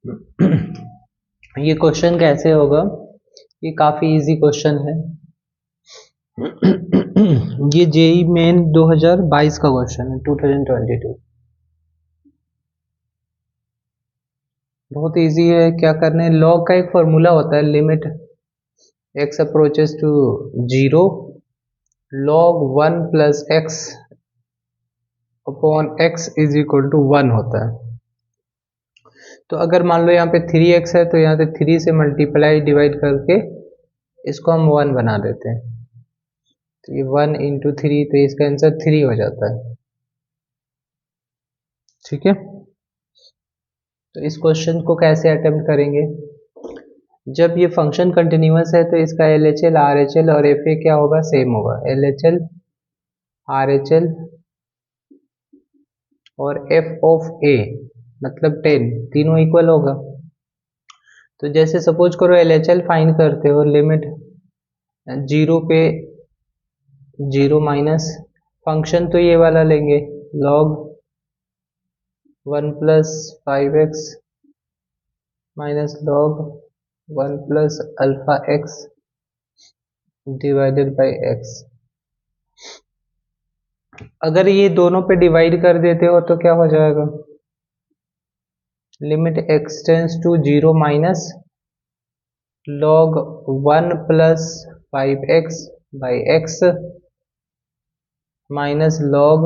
ये क्वेश्चन कैसे होगा? ये काफ़ी इजी क्वेश्चन है। ये जेई मेन 2022 का क्वेश्चन है, 2022। बहुत इजी है। क्या करना है, लॉग का एक फॉर्मूला होता है, limit x approaches to 0 log 1 plus X upon x is equal to 1 होता है। तो अगर मान लो यहाँ पे 3x है तो यहाँ से 3 से मल्टीप्लाई डिवाइड करके इसको हम 1 बना देते हैं। तो ये 1 इंटू 3, तो इसका आंसर 3 हो जाता है। ठीक है, तो इस क्वेश्चन को कैसे अटेम्प्ट करेंगे? जब ये फंक्शन कंटिन्यूअस है तो इसका LHL RHL और FA क्या होगा? सेम होगा। LHL RHL और F ऑफ A मतलब 10 तीनों इक्वल होगा। तो जैसे सपोज करो LHL फाइंड करते हो, लिमिट 0 पे 0 माइनस फंक्शन तो ये वाला लेंगे, log 1 plus 5x minus log 1 plus alpha x divided by x। अगर ये दोनों पे डिवाइड कर देते हो तो क्या हो जाएगा? Limit x tends to 0 minus log 1 plus 5x by x minus log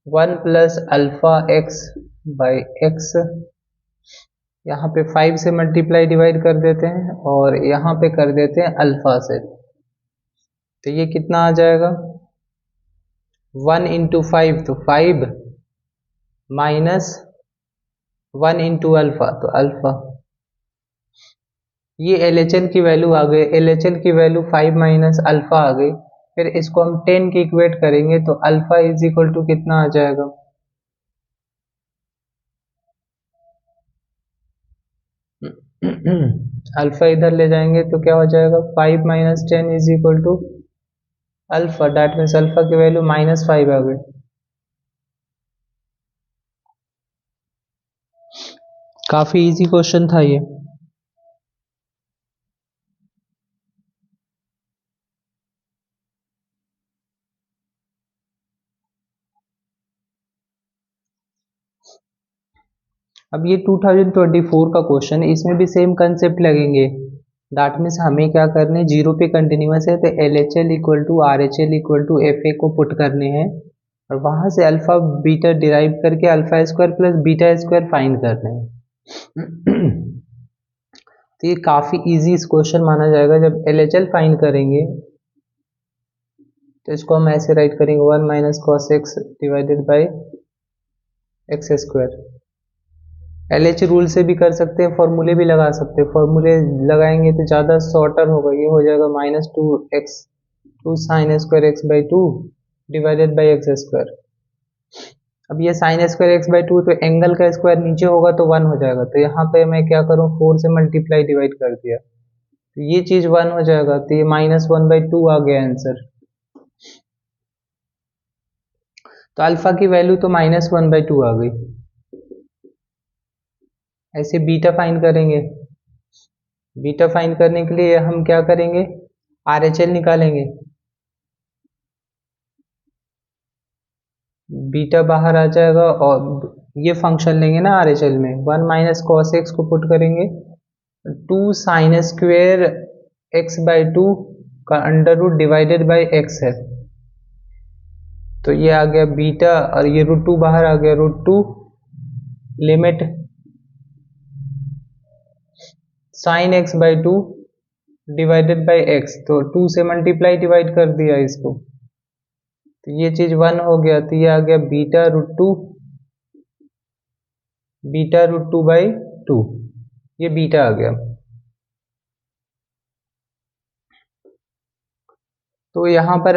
1 plus alpha x by x। यहाँ पे 5 से मल्टीप्लाई डिवाइड कर देते हैं और यहाँ पे कर देते हैं अल्फा से। तो ये कितना आ जाएगा? 1 इंटू 5 तो 5 माइनस 1 इंटू अल्फा तो अल्फा। ये LHL की वैल्यू आ गई। LHL की वैल्यू 5 माइनस अल्फा आ गई। फिर इसको हम 10 की इक्वेट करेंगे तो अल्फा इज इक्वल टू कितना आ जाएगा? अल्फा इधर ले जाएंगे तो क्या हो जाएगा? 5 minus 10 is equal to alpha, that means alpha की वैल्यू -5 आ गई। काफी इजी क्वेश्चन था ये। अब ये 2024 का क्वेश्चन है, इसमें भी सेम कंसेप्ट लगेंगे। दैट मीन्स हमें क्या करने, 0 पे कंटिन्यूअस है तो LHL equal to RHL equal to FA को पुट करने हैं और वहां से अल्फा बीटा डिराइव करके alpha square plus beta square find करने हैं। तो ये काफी इजी क्वेश्चन माना जाएगा। जब LHL फाइंड करेंगे तो इसको हम ऐसे राइट करेंगे, 1 minus cos x divided by x square. LH rule से भी कर सकते हैं, फॉर्मूले भी लगा सकते हैं। फॉर्मूले लगाएंगे तो ज़्यादा शॉर्टर होगा, ये हो जाएगा -2x 2 sine square x by 2 divided by x square. अब ये साइन स्क्वायर एक्स बाई 2 तो एंगल का स्क्वायर नीचे होगा तो 1 हो जाएगा। तो यहाँ पे मैं क्या करूँ, 4 से मल्टीप्लाई डिवाइड कर दिया तो ये चीज़ 1 हो जाएगा। तो ये -1/2 आ गया आंसर। तो अल्फा की वैल्यू तो -1/2 आ गई। ऐसे बीटा फाइंड करेंगे। बीटा फाइंड करने के लिए हम क्या करेंगे, RHL निकालेंगे। बीटा बाहर आ जाएगा और ये फंक्शन लेंगे ना RHL में, 1 माइनस कॉस एक्स को पुट करेंगे, 2 साइन स्क्वेयर एक्स बाई 2 का under root divided by X है। तो ये आ गया बीटा और ये √2 बाहर आ गया, √2 limit sine x by 2 divided by x. तो 2 से मल्टीप्लाई डिवाइड कर दिया इसको तो ये चीज 1 हो गया। तो ये आ गया बीटा √2 बाई 2, ये बीटा आ गया। तो यहाँ पर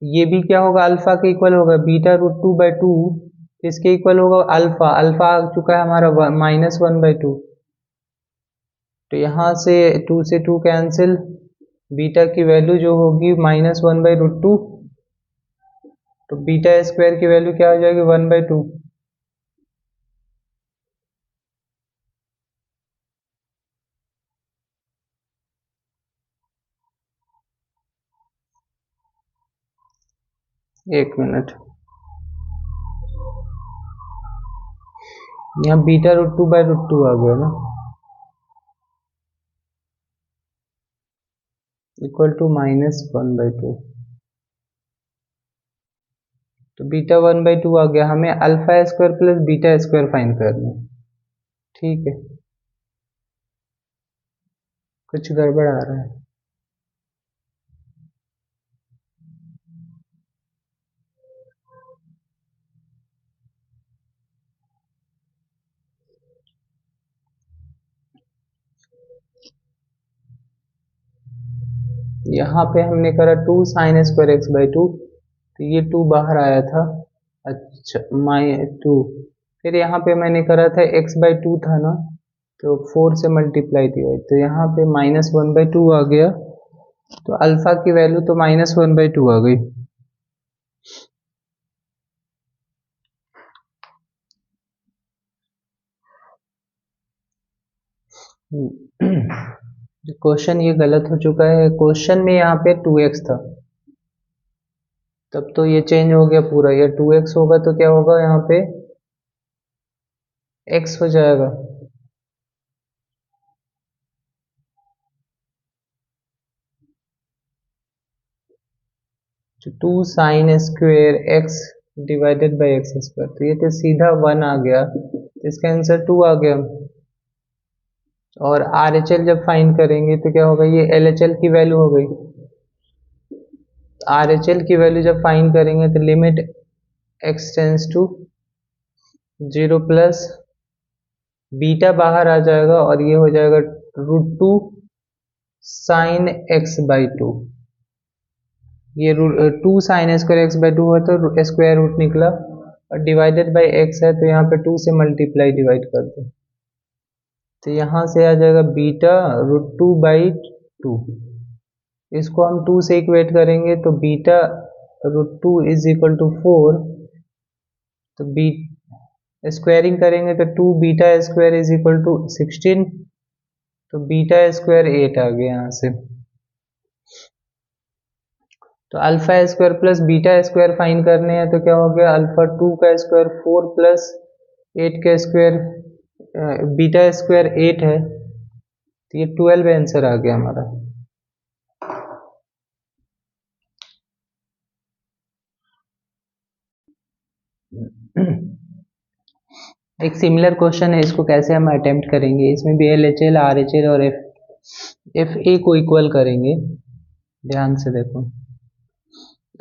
ये भी क्या होगा, अल्फा के इक्वल होगा। बीटा √2/2 इसके इक्वल होगा अल्फा। अल्फा आ चुका है हमारा -1/2। तो यहाँ से 2 से 2 कैंसिल, बीटा की वैल्यू जो होगी -1/√2, तो बीटा स्क्वायर की वैल्यू क्या हो जाएगी 1/2। एक मिनट, यहाँ beta root two by root two आ गया ना, इक्वल टू -1/2। तो बीटा 1/2 आ गया, हमें alpha square plus beta square find करना है। ठीक है, कुछ गड़बड़ आ रहा है। यहाँ पे हमने करा 2 साइन स्क्वायर x/2, तो ये 2 बाहर आया था। अच्छा, -2, फिर यहाँ पे मैंने करा था x/2 था ना, तो 4 से मल्टीप्लाई डिवाइड, तो यहाँ पे -1/2 आ गया। तो अल्फा की वैल्यू तो -1/2 आ गई। क्वेश्चन ये गलत हो चुका है, क्वेश्चन में यहाँ पे 2x था, तब तो ये चेंज हो गया पूरा, ये 2x होगा तो क्या होगा, यहाँ पे x हो जाएगा। तो 2 sine square x divided by x square, तो ये तो सीधा 1 आ गया, तो इसका आंसर 2 आ गया। और आर एच एल जब फाइंड करेंगे तो क्या होगा, ये एल एच एल की वैल्यू हो गई। आर एच एल की वैल्यू जब फाइंड करेंगे तो limit x tends to 0 plus beta बाहर आ जाएगा, और ये हो जाएगा √2 साइन x/2। ये 2 साइन स्क्वायर x/2 है तो स्क्वायर रूट निकला, और डिवाइडेड बाई x है तो यहाँ पे 2 से मल्टीप्लाई डिवाइड कर दो, तो यहाँ से आ जाएगा बीटा √2/2। इसको हम 2 से इक्वेट करेंगे तो बीटा √2 इज इक्वल टू 4, तो बी स्क्वायरिंग करेंगे तो 2 beta square is equal to 16, तो बीटा स्क्वायर 8 आ गया यहाँ से। तो alpha square plus beta square find करने हैं, तो क्या हो गया, अल्फा 2 का स्क्वायर 4 प्लस 8 का स्क्वायर, बीटा स्क्वायर 8 है, तो ये 12 आंसर आ गया हमारा। एक सिमिलर क्वेश्चन है, इसको कैसे हम अटेम्प्ट करेंगे, इसमें भी L H L, are H L और एफ ए को इक्वल करेंगे। ध्यान से देखो,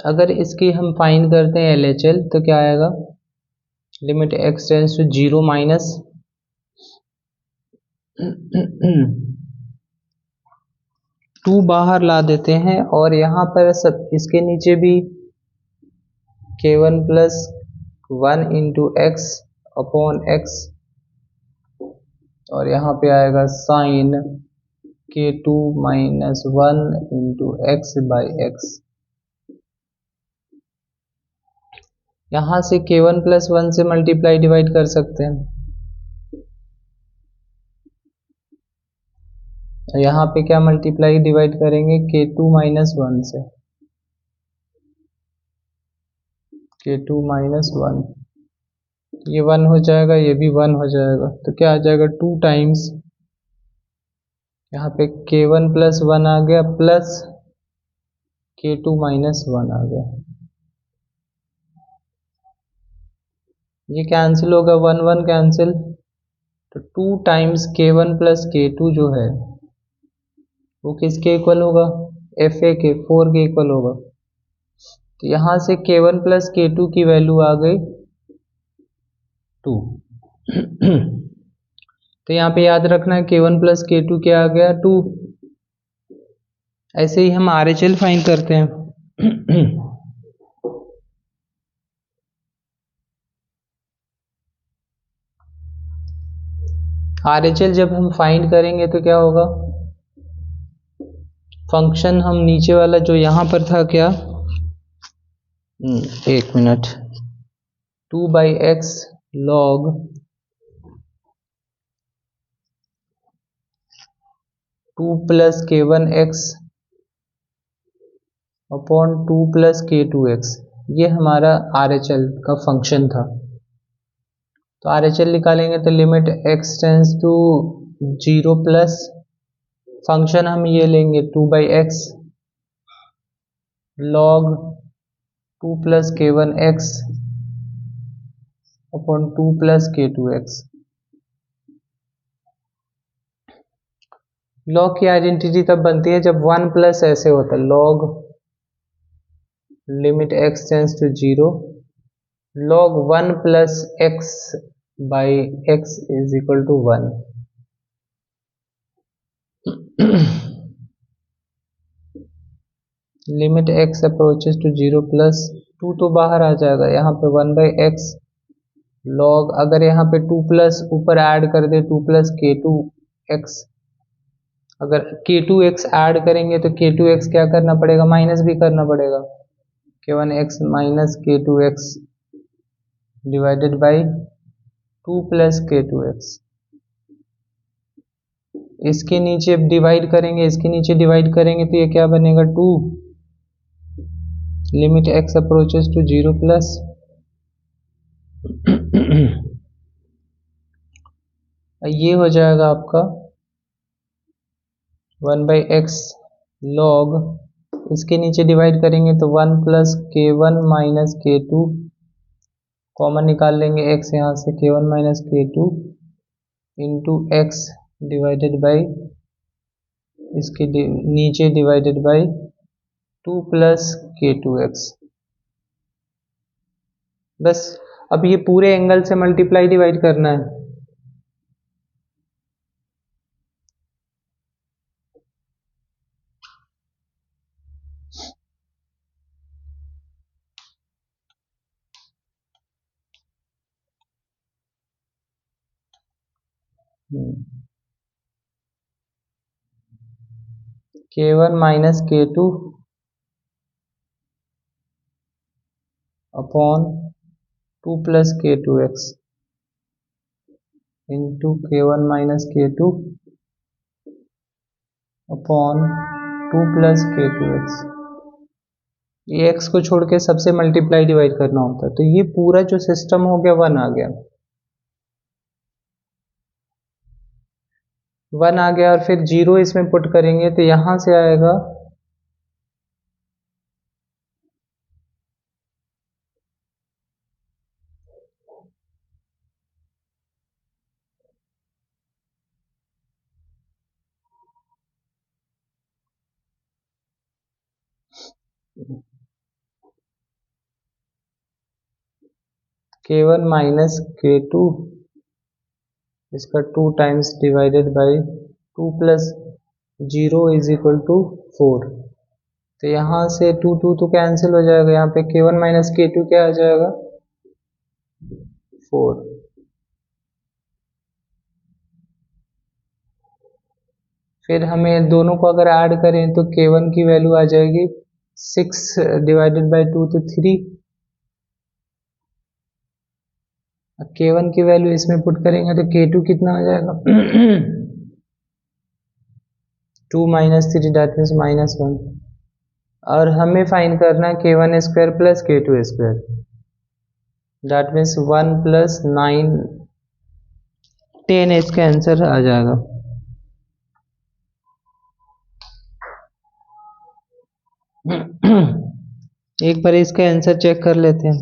अगर इसकी हम फाइंड करते हैं एल एच एल तो क्या आएगा, limit x tends to 0 minus 2 बाहर ला देते हैं, और यहाँ पर सब इसके नीचे भी k1 plus 1 into X upon X, और यहाँ पे आएगा sine k2 minus 1 into X by X. यहाँ से k1 प्लस 1 से मल्टीप्लाई डिवाइड कर सकते हैं, यहाँ पे क्या मल्टीप्लाई डिवाइड करेंगे, k2 माइनस 1 से, k2 माइनस 1, ये 1 हो जाएगा, ये भी 1 हो जाएगा, तो क्या आ जाएगा 2 टाइम्स, यहाँ पे k1 प्लस 1 आ गया प्लस k2 माइनस 1 आ गया, ये कैंसिल होगा, 1 1 कैंसिल, तो 2 टाइम्स k1 प्लस k2 जो है वो किसके इक्वल होगा, एफ ए के, 4 के इक्वल होगा। तो यहाँ से k1 प्लस k2 की वैल्यू आ गई 2। तो यहाँ पे याद रखना है k1 प्लस k2 क्या आ गया, 2। ऐसे ही हम आर एच एल फाइंड करते हैं। आर एच एल जब हम फाइंड करेंगे तो क्या होगा, फंक्शन हम नीचे वाला जो यहाँ पर था क्या, एक minute, 2/x log 2 plus k1x upon 2 plus k2x, ये हमारा RHL का फंक्शन था। तो RHL निकालेंगे तो limit x tends to 0 plus function हम ये लेंगे 2/x log 2 plus k1x upon 2 plus k2x। Log की आइडेंटिटी तब बनती है जब 1 प्लस ऐसे होता है, log limit x tends to 0 log 1 plus x by x is equal to 1। Limit x approaches to 0 plus 2 तो बाहर आ जाएगा, यहाँ पे 1/x log, अगर यहाँ पे 2 प्लस ऊपर ऐड कर दे 2 प्लस k2x, अगर k2x ऐड करेंगे तो k2x क्या करना पड़ेगा, माइनस भी करना पड़ेगा, k1x minus k2x divided by 2 plus k2x। इसके नीचे डिवाइड करेंगे, इसके नीचे डिवाइड करेंगे तो ये क्या बनेगा 2 limit x approaches to 0 plus ये हो जाएगा आपका 1/x log, इसके नीचे डिवाइड करेंगे तो 1 plus k1 minus k2, common निकाल लेंगे x यहाँ से, k1 minus k2 into x divided by इसके नीचे डिवाइडेड बाई 2 प्लस k2x। बस अब ये पूरे एंगल से मल्टीप्लाई डिवाइड करना है। k1 minus k2 upon 2 plus k2x into k1 minus k2 upon 2 plus k2x। ये x को छोड़ के सबसे मल्टीप्लाई डिवाइड करना होता है, तो ये पूरा जो सिस्टम हो गया 1 आ गया, 1 आ गया, और फिर 0 इसमें पुट करेंगे तो यहां से आएगा k1 माइनस k2 इसका 2 times divided by 2 plus 0 is equal to 4। तो यहाँ से 2 2 तो कैंसिल हो जाएगा, यहाँ पे k1 माइनस k2 क्या आ जाएगा 4। फिर हमें दोनों को अगर ऐड करें तो k1 की वैल्यू आ जाएगी 6 डिवाइडेड बाई 2 तो 3। k1 की वैल्यू इसमें पुट करेंगे तो k2 कितना हो जाएगा 2 माइनस 3 दैट मीन्स माइनस 1। और हमें फाइंड करना है k1 square plus k2 square, that means 1 plus 9 10 इसका आंसर आ जाएगा। एक बार इसका आंसर चेक कर लेते हैं।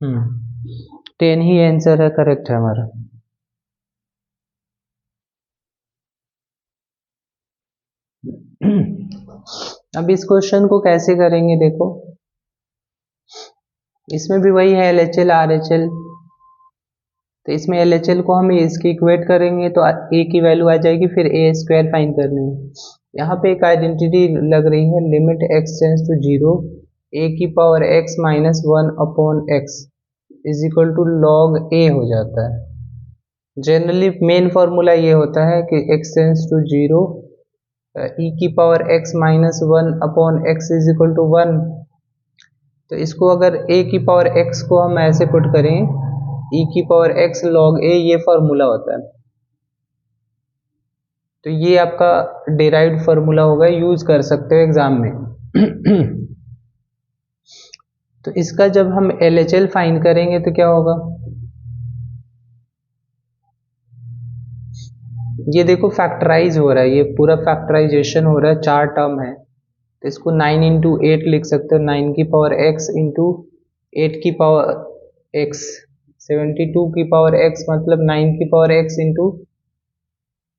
हम्म 10 ही आंसर है, करेक्ट है हमारा। अब इस क्वेश्चन को कैसे करेंगे, देखो इसमें भी वही है LHL RHL, तो इसमें LHL को हम इसकी इक्वेट करेंगे तो a की वैल्यू आ जाएगी, फिर a स्क्वायर फाइंड करनी है। यहाँ पे एक आइडेंटिटी लग रही है, limit x tends to 0 a की power x minus 1 upon x is equal to log a हो जाता है। जनरली मेन फॉर्मूला ये होता है कि x टेंस टू 0 e की power x minus 1 upon x is equal to 1, तो इसको अगर a की पावर x को हम ऐसे पुट करें, e की पावर x log a, ये फॉर्मूला होता है। तो ये आपका डिराइव्ड फॉर्मूला होगा, यूज कर सकते हो एग्जाम में। तो इसका जब हम LHL फाइंड करेंगे तो क्या होगा, ये देखो फैक्टराइज हो रहा है, ये पूरा फैक्टराइजेशन हो रहा है, 4 टर्म है। तो इसको 9 इंटू 8 लिख सकते हो, 9 की पावर x इंटू 8 की पावर x, 72 की पावर x मतलब 9 की पावर x इंटू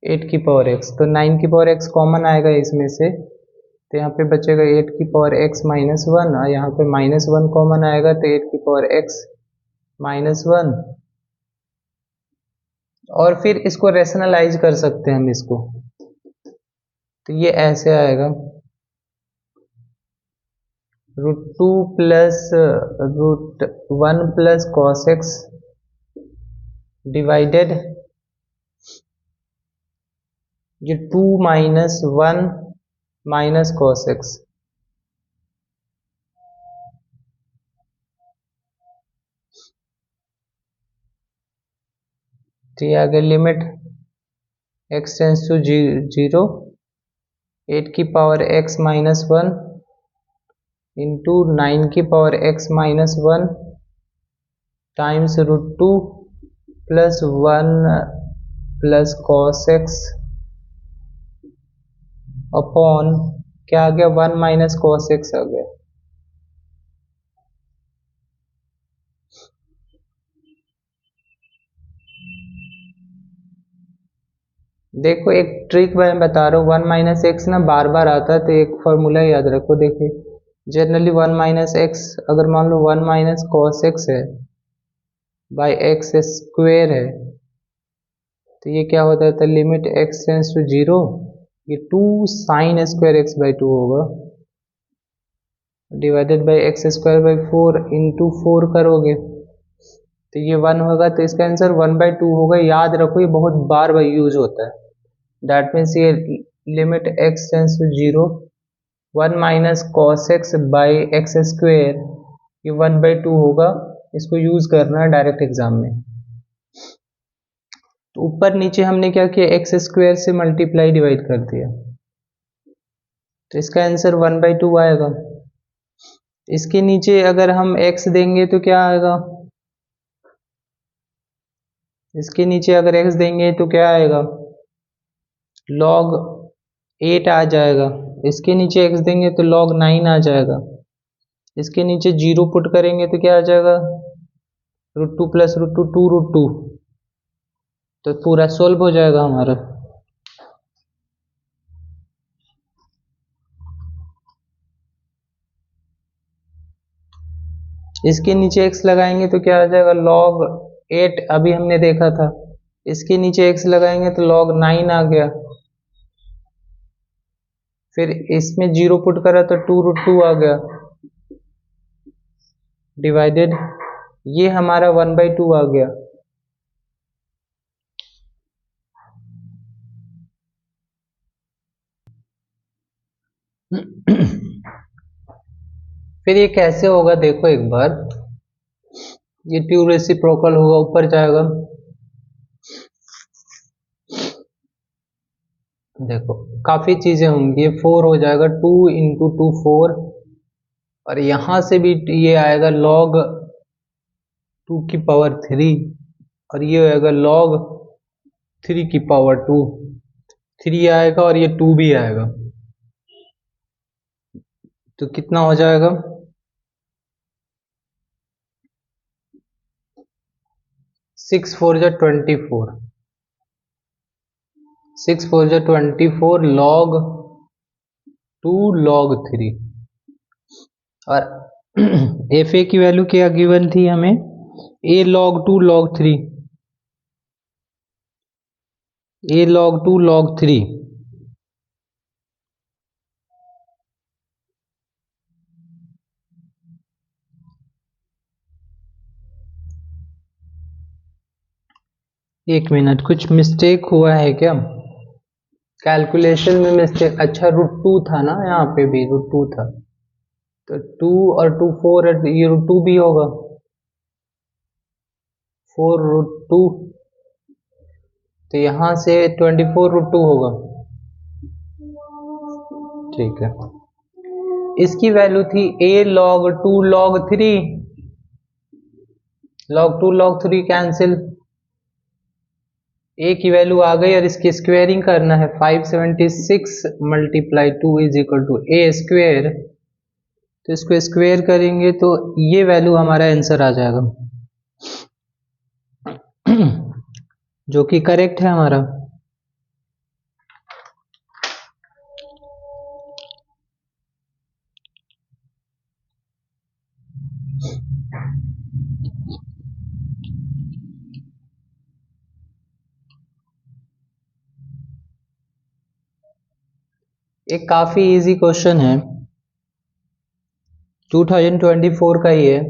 8 की पावर x। तो 9 की पावर x कॉमन आएगा इसमें से, तो यहाँ पे बचेगा 8 की पावर x माइनस 1, और यहाँ पे माइनस 1 कॉमन आएगा, तो 8 की पावर x माइनस 1। और फिर इसको रैशनलाइज कर सकते हैं हम इसको, तो ये ऐसे आएगा √2 plus √1 plus cos x divided ये 2 माइनस 1 माइनस कॉस एक्स। तो ये आगे लिमिट x टेंस टू 0, 8 की पावर x माइनस 1 इंटू 9 की power x minus 1 times √2 plus 1 plus cos x upon क्या आ गया, 1 माइनस कॉस एक्स आ गया। देखो एक ट्रिक मैं बता रहा हूँ, 1 माइनस एक्स ना बार बार आता है, तो एक फॉर्मूला याद रखो। देखिए जनरली 1 माइनस एक्स, अगर मान लो 1 माइनस कॉस एक्स है बाई एक्स स्क्वेयर है, तो ये क्या होता है, लिमिट एक्स टेंस टू 0, ये 2 साइन स्क्वायर एक्स बाई 2 होगा divided by x square by 4 into 4 करोगे तो ये 1 होगा, तो इसका आंसर 1/2 होगा। याद रखो ये बहुत बार बार यूज होता है। दैट मीन्स ये limit x tends to 0, 1 minus cos X by X square, ये 1/2 होगा। इसको यूज करना है डायरेक्ट एग्जाम में। तो ऊपर नीचे हमने क्या किया, एक्स स्क्वेयर से मल्टीप्लाई डिवाइड कर दिया, तो इसका आंसर 1/2 आएगा। इसके नीचे अगर हम x देंगे तो क्या आएगा, इसके नीचे अगर x देंगे तो क्या आएगा, log 8 आ जाएगा। इसके नीचे x देंगे तो log 9 आ जाएगा। इसके नीचे 0 पुट करेंगे तो क्या आ जाएगा, √2 प्लस √2 2√2, तो पूरा सोल्व हो जाएगा हमारा। इसके नीचे x लगाएंगे तो क्या आ जाएगा, log 8 अभी हमने देखा था। इसके नीचे x लगाएंगे तो log 9 आ गया। फिर इसमें 0 पुट करा तो 2√2 आ गया डिवाइडेड, ये हमारा 1/2 आ गया। फिर ये कैसे होगा, देखो एक बार, ये 2 रेसिप्रोकल होगा, ऊपर जाएगा। देखो काफी चीजें होंगी, ये 4 हो जाएगा, 2 इंटू 2 4, और यहां से भी ये आएगा log 2 की पावर 3, और ये आएगा log 3 की पावर 2, 3 आएगा और ये 2 भी आएगा। तो कितना हो जाएगा, 6 4 जा 24, 6 4 जा 24 log 2 log 3। और एफ ए की वैल्यू क्या गिवन थी हमें, a log 2 log 3, a log 2 log 3। एक मिनट, कुछ मिस्टेक हुआ है क्या, कैलकुलेशन में मिस्टेक, अच्छा √2 था ना, यहाँ पे भी √2 था। तो 2 और 2 4 ये रूट 2 भी होगा, 4√2, तो यहाँ से 24√2 होगा। ठीक है, इसकी वैल्यू थी a log 2 log 3, log 2 log 3 cancel, a की वैल्यू आ गई और इसकी स्क्वेयरिंग करना है, 576 multiply 2 is equal to a square, तो इसको स्क्वेयर करेंगे तो ये वैल्यू हमारा आंसर आ जाएगा जो कि करेक्ट है हमारा। एक काफी इजी क्वेश्चन है, 2024 का ही है।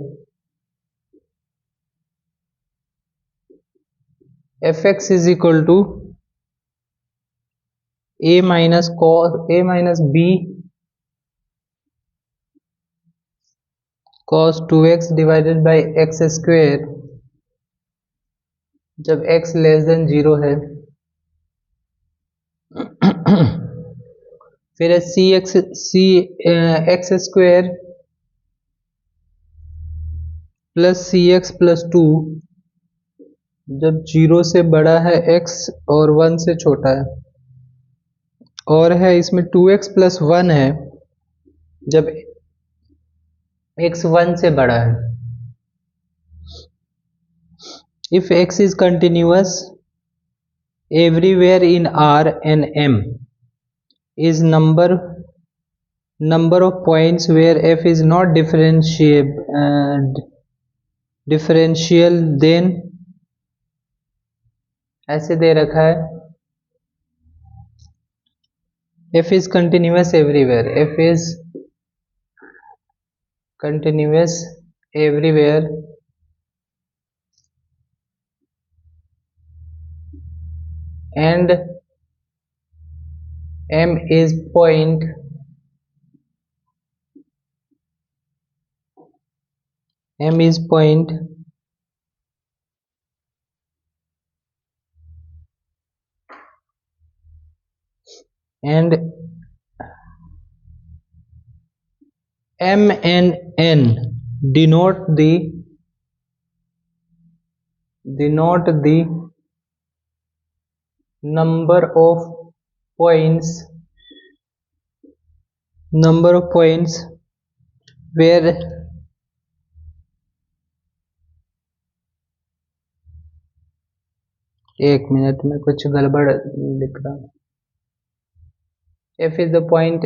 fx is equal to a minus b cos 2x divided by X square जब x लेस देन 0 है। फिर है X square plus C x plus 2 जब 0 से बड़ा है x और 1 से छोटा है, और है इसमें 2x प्लस 1 है जब x 1 से बड़ा है। If x is continuous everywhere in R and M is number of points where f is not differential then, ऐसे दे रखा है f is continuous everywhere, f is continuous everywhere and m is point and m and n denote the number of points where एक minute में कुछ गड़बड़ लिख रहा हूँ। f is the point,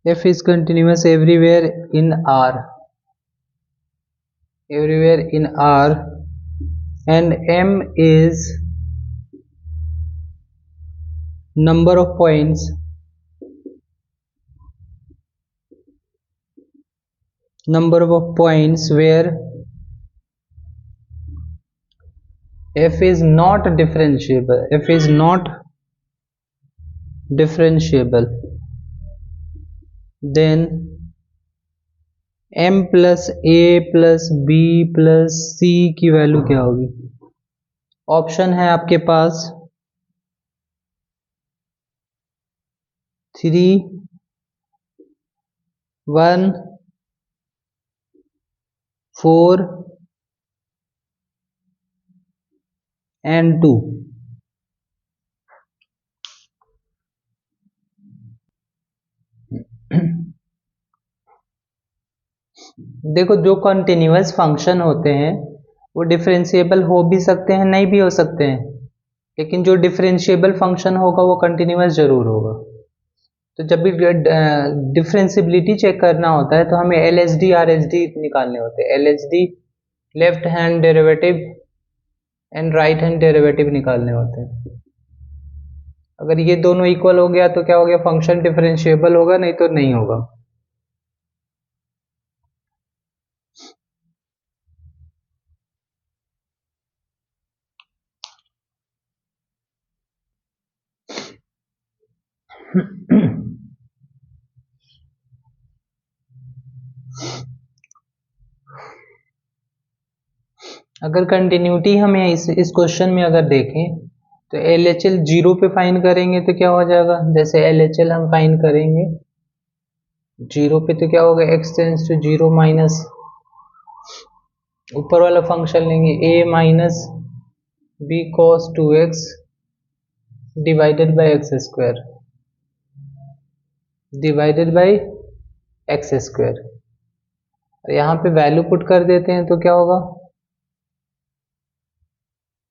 f is continuous everywhere in R and m is number of points where f is not differentiable then m plus a plus b plus c की value क्या होगी। Option है आपके पास 3 1 4 and 2। देखो, जो continuous function होते हैं वो डिफरेंशिएबल हो भी सकते हैं, नहीं भी हो सकते हैं, लेकिन जो डिफरेंशिएबल फंक्शन होगा वो कंटिन्यूअस जरूर होगा। तो जब भी डिफरेंशिएबिलिटी चेक करना होता है तो हमें LHD RHD निकालने होते हैं। LHD left hand derivative and right hand derivative निकालने होते हैं। अगर ये दोनों इक्वल हो गया तो क्या हो गया, फंक्शन डिफरेंशिएबल होगा, नहीं तो नहीं होगा। अगर कंटिन्यूटी हमें इस क्वेश्चन में अगर देखें तो LHL जीरो पे फाइंड करेंगे तो क्या हो जाएगा, जैसे LHL हम फाइंड करेंगे जीरो पे तो क्या होगा, x tends to zero minus ऊपर वाला फंक्शन लेंगे a minus b cos 2x divided by x square divided by x square. यहाँ पे वैल्यू पुट कर देते हैं तो क्या होगा,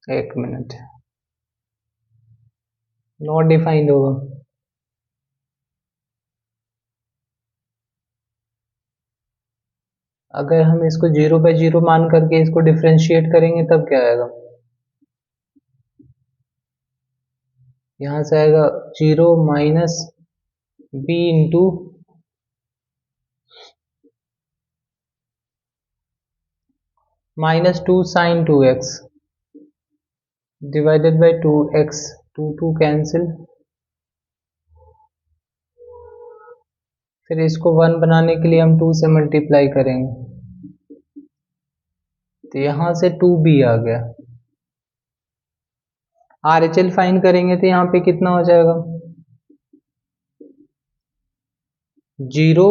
एक मिनट, नॉट डिफाइंड होगा। अगर हम इसको जीरो बाय जीरो मान करके इसको डिफ्रेंशिएट करेंगे तब क्या आएगा, यहाँ से आएगा zero minus B into minus two sine two x divided by two X, two two cancel, फिर इसको वन बनाने के लिए हम टू से मल्टीप्लाई करेंगे तो यहाँ से टू बी आ गया। RHL फाइंड करेंगे तो यहाँ पे कितना हो जाएगा, zero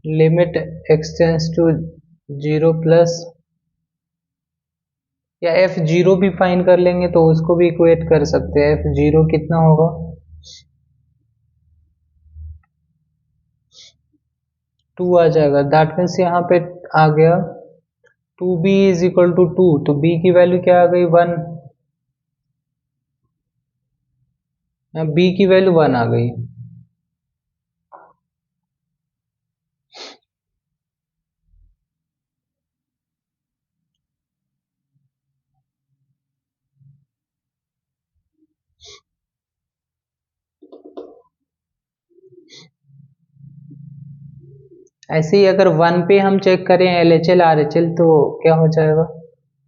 limit x tends to zero plus, या एफ जीरो भी फाइंड कर लेंगे तो उसको भी इक्वेट कर सकते हैं। एफ जीरो कितना होगा, टू आ जाएगा। दैट मीन्स यहाँ पे आ गया two B is equal to two, तो बी की वैल्यू क्या आ गई, वन, बी की वैल्यू वन आ गई। ऐसे ही अगर वन पे हम चेक करें LHL RHL तो क्या हो जाएगा,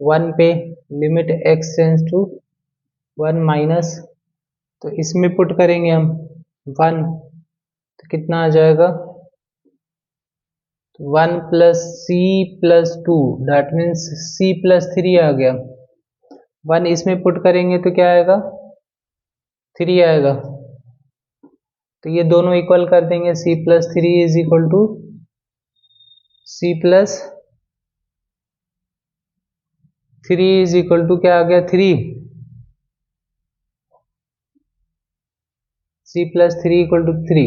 वन पे limit x tends to one minus, तो इसमें पुट करेंगे हम वन तो कितना आ जाएगा, one plus c plus two, that means c plus three आ गया। वन इसमें पुट करेंगे तो क्या आएगा, थ्री आएगा, तो ये दोनों इक्वल कर देंगे, C plus three is equal to C plus three is equal to क्या आ गया, three, C plus three equal to three,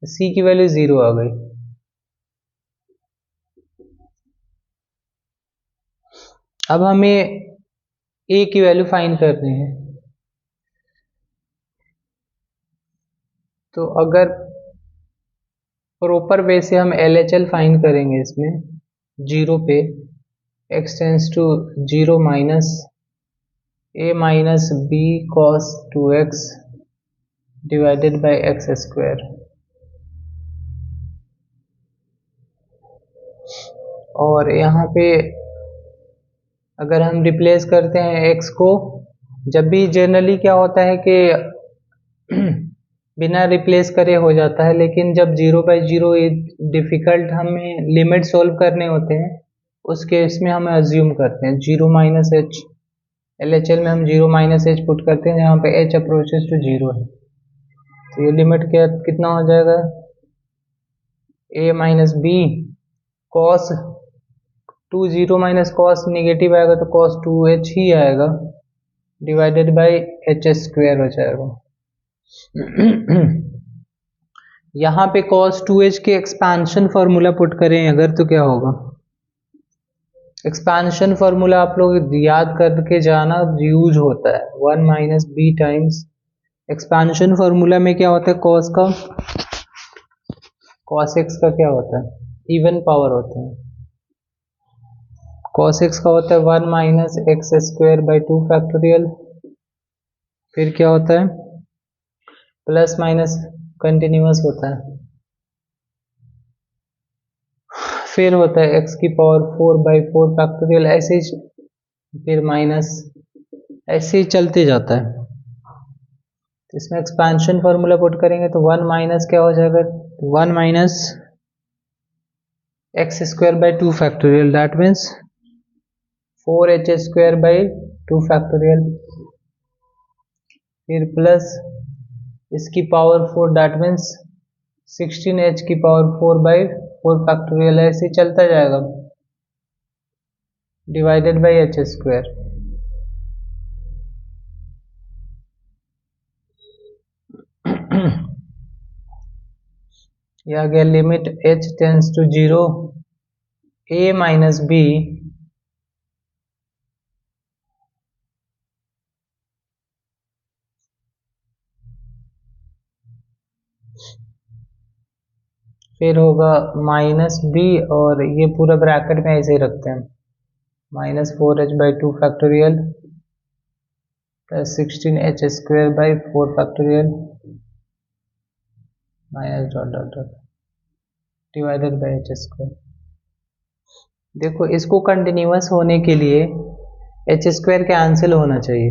C की वैल्यू जीरो आ गई। अब हमें ए की वैल्यू फाइंड करनी है, तो अगर प्रॉपर वे से हम LHL फाइंड करेंगे इसमें जीरो पे x tends to zero minus a minus b cos two x divided by x square, और यहाँ पे अगर हम रिप्लेस करते हैं x को, जब भी जनरली क्या होता है कि बिना रिप्लेस करे हो जाता है, लेकिन जब जीरो बाई जीरो डिफिकल्ट हमें लिमिट सोल्व करने होते हैं उस केस में हम अज्यूम करते हैं जीरो माइनस एच, LHL में हम जीरो माइनस एच पुट करते हैं जहाँ पे h अप्रोचेस टू जीरो है, तो ये लिमिट क्या कितना हो जाएगा, a minus b cos two, zero minus cos negative आएगा तो कॉस टू एच ही आएगा डिवाइडेड बाई एच स्क्वायर हो जाएगा। यहाँ पे cos 2h के एक्सपेंशन फॉर्मूला पुट करें अगर तो क्या होगा, एक्सपेंशन फॉर्मूला आप लोग याद करके जाना, यूज होता है one minus b times, expansion formula में क्या होता है, cos का cos x का क्या होता है, इवन पावर होते हैं, cos x का होता है one minus x square by two factorial, फिर क्या होता है प्लस माइनस कंटिन्यूअस होता है, फिर होता है x की power four by four factorial, ऐसे ही फिर माइनस, ऐसे ही चलते जाता है। तो इसमें एक्सपेंशन फॉर्मूला पुट करेंगे तो वन माइनस क्या हो जाएगा, one minus x square by 2 factorial, that means 4h square by 2 factorial, फिर प्लस इसकी पावर 4, दैट मीन्स 16h की पावर 4 बाई 4 फैक्टोरियल, ऐसे चलता जाएगा, डिवाइडेड बाई एच स्क्वायर। यह आ गया limit h tends to 0 a minus b फिर होगा माइनस बी, और ये पूरा ब्रैकेट में ऐसे ही रखते हैं, -4h/2 factorial plus 16h square by 4 factorial minus dot dot dot divided by H square. देखो इसको कंटिन्यूअस होने के लिए एच स्क्वायर कैंसिल होना चाहिए,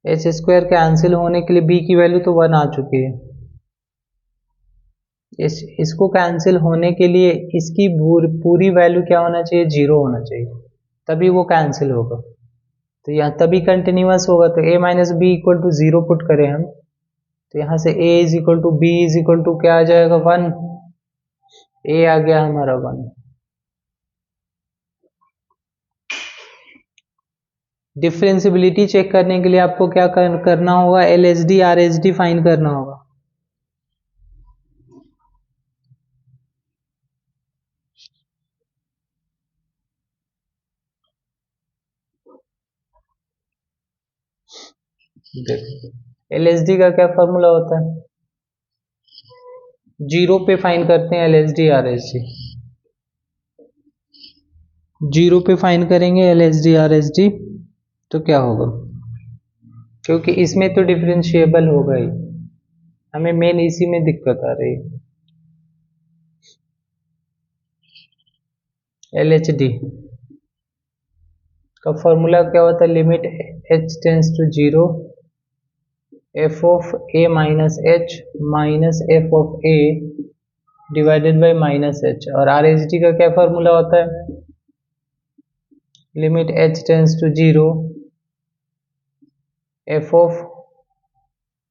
एच स्क्वायर कैंसिल होने के लिए बी की वैल्यू तो 1 आ चुकी है, इसको कैंसिल होने के लिए इसकी पूरी वैल्यू क्या होना चाहिए, 0 होना चाहिए, तभी वो कैंसिल होगा, तो यहाँ तभी कंटिन्यूअस होगा। तो a minus b equal to 0 put करें हम, तो यहाँ से a is equal to B is equal to क्या आ जाएगा, 1, a आ गया हमारा 1। डिफरेंशियबिलिटी चेक करने के लिए आपको क्या करना होगा, LHD RHD फाइंड करना होगा। देखो LHD का क्या फॉर्मूला होता है, 0 पे फाइंड करते हैं LHD RHD, 0 पे फाइंड करेंगे LHD RHD, तो क्या होगा, क्योंकि इसमें तो डिफरेंशिएबल होगा ही, हमें मेन इसी में दिक्कत आ रही है। LHD का फॉर्मूला क्या होता है, limit h tends to 0 f of a minus h minus f of a divided by minus h, और RHD का क्या फॉर्मूला होता है, limit h tends to 0 f of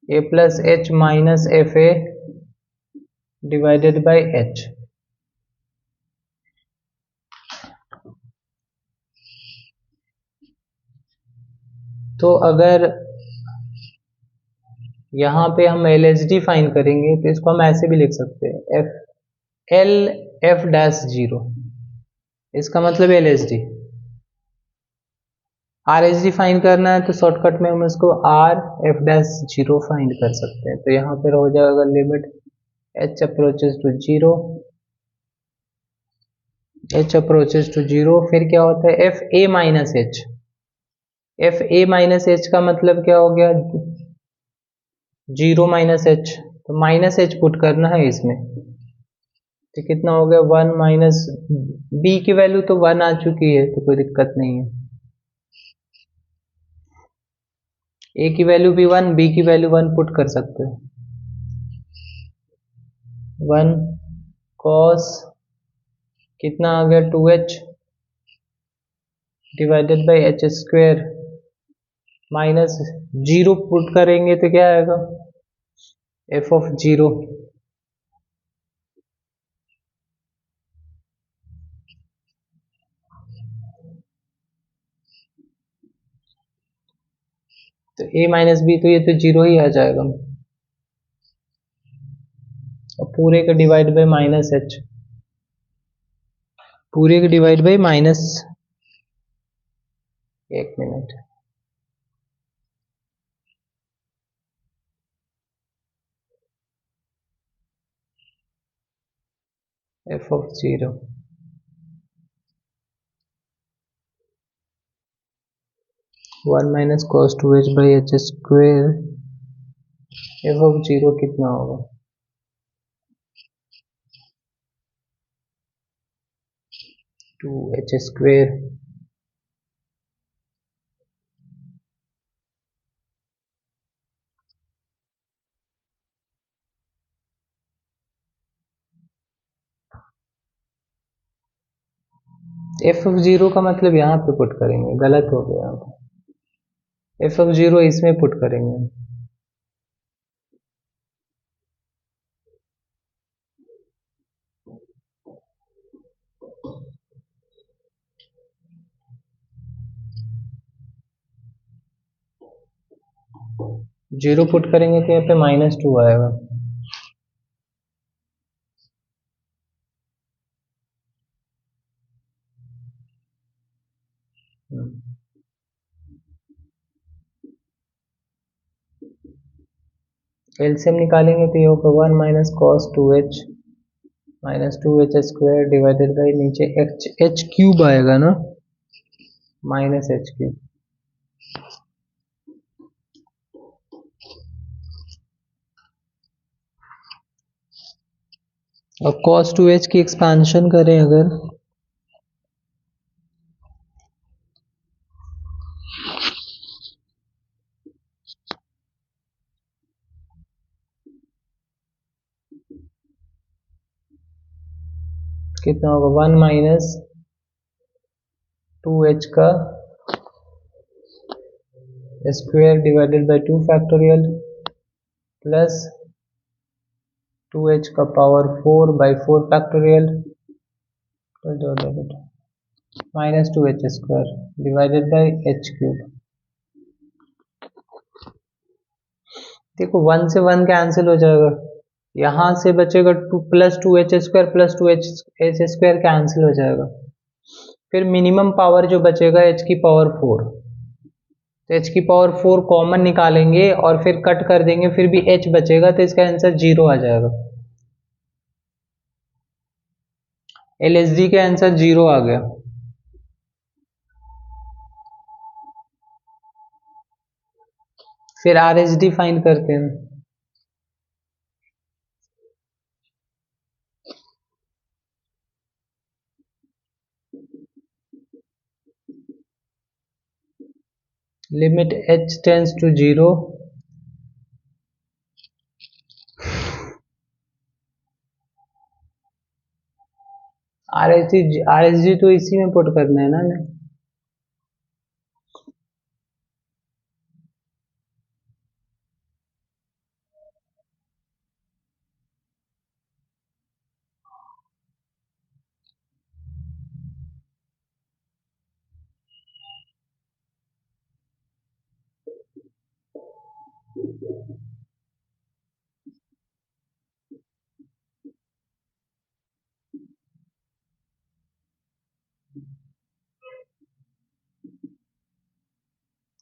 a plus h minus f a divided by h। तो अगर यहाँ पे हम LHD फाइंड करेंगे तो इसको हम ऐसे भी लिख सकते हैं, f डैश 0, इसका मतलब LHD। RHD फाइंड करना है तो शॉर्टकट में हम इसको f डैश 0 फाइंड कर सकते हैं, तो यहाँ पर हो जाएगा limit h approaches to 0, h approaches to 0, फिर क्या होता है f a minus h, f a minus h का मतलब क्या हो गया, 0 माइनस h, तो माइनस h पुट करना है इसमें, तो कितना हो गया 1 माइनस b की वैल्यू तो 1 आ चुकी है, तो कोई दिक्कत नहीं है, a की वैल्यू भी 1, b की वैल्यू 1 पुट कर सकते हो, 1 cos कितना आ गया 2h divided by h square minus 0 put करेंगे तो क्या आएगा, f ऑफ 0, तो a माइनस बी, तो ये तो 0 ही आ जाएगा, और पूरे का डिवाइड बाई माइनस h, पूरे का डिवाइड बाई माइनस, एक minute, f of 0 1 minus cos 2h by H square, f of 0 कितना होगा, 2h square F of zero का मतलब यहाँ पे पुट करेंगे, गलत हो गया यहाँ पे। एफ ऑफ जीरो इसमें पुट करेंगे। जीरो पुट करेंगे तो यहाँ पे -2 आएगा। एलसीएम निकालेंगे तो ये होगा 1 minus cos 2h -2h² divided by नीचे एच क्यूब आएगा ना, -h³ और cos 2h की एक्सपेंशन करें अगर, कितना होगा 1 माइनस 2h का square divided by 2 factorial plus 2h का power 4 by 4 factorial -2h² divided by h³। देखो 1 से 1 कैंसिल हो जाएगा, यहाँ से बचेगा 2 plus 2h² plus 2h² cancel हो जाएगा। फिर मिनिमम पावर जो बचेगा h की पावर 4, तो h की पावर 4 कॉमन निकालेंगे और फिर कट कर देंगे, फिर भी h बचेगा, तो इसका आंसर 0 आ जाएगा। LHD का आंसर 0 आ गया। फिर RHD फाइंड करते हैं। Limit h tends to 0, RHD तो इसी में पुट करना है ना हमें।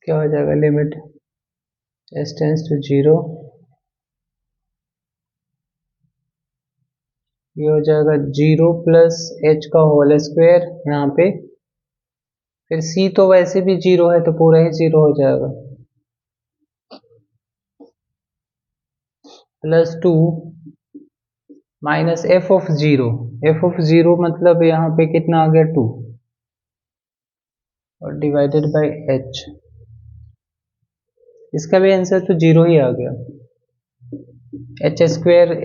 क्या हो जाएगा, लिमिट h टेंड्स टू 0, ये हो जाएगा 0 प्लस h का होल स्क्वायर यहाँ पे, फिर c तो वैसे भी 0 है तो पूरा ही 0 हो जाएगा, plus 2 minus f of 0, f of 0 मतलब यहाँ पे कितना आ गया 2, और डिवाइडेड बाय h, इसका भी आंसर तो 0 ही आ गया। h²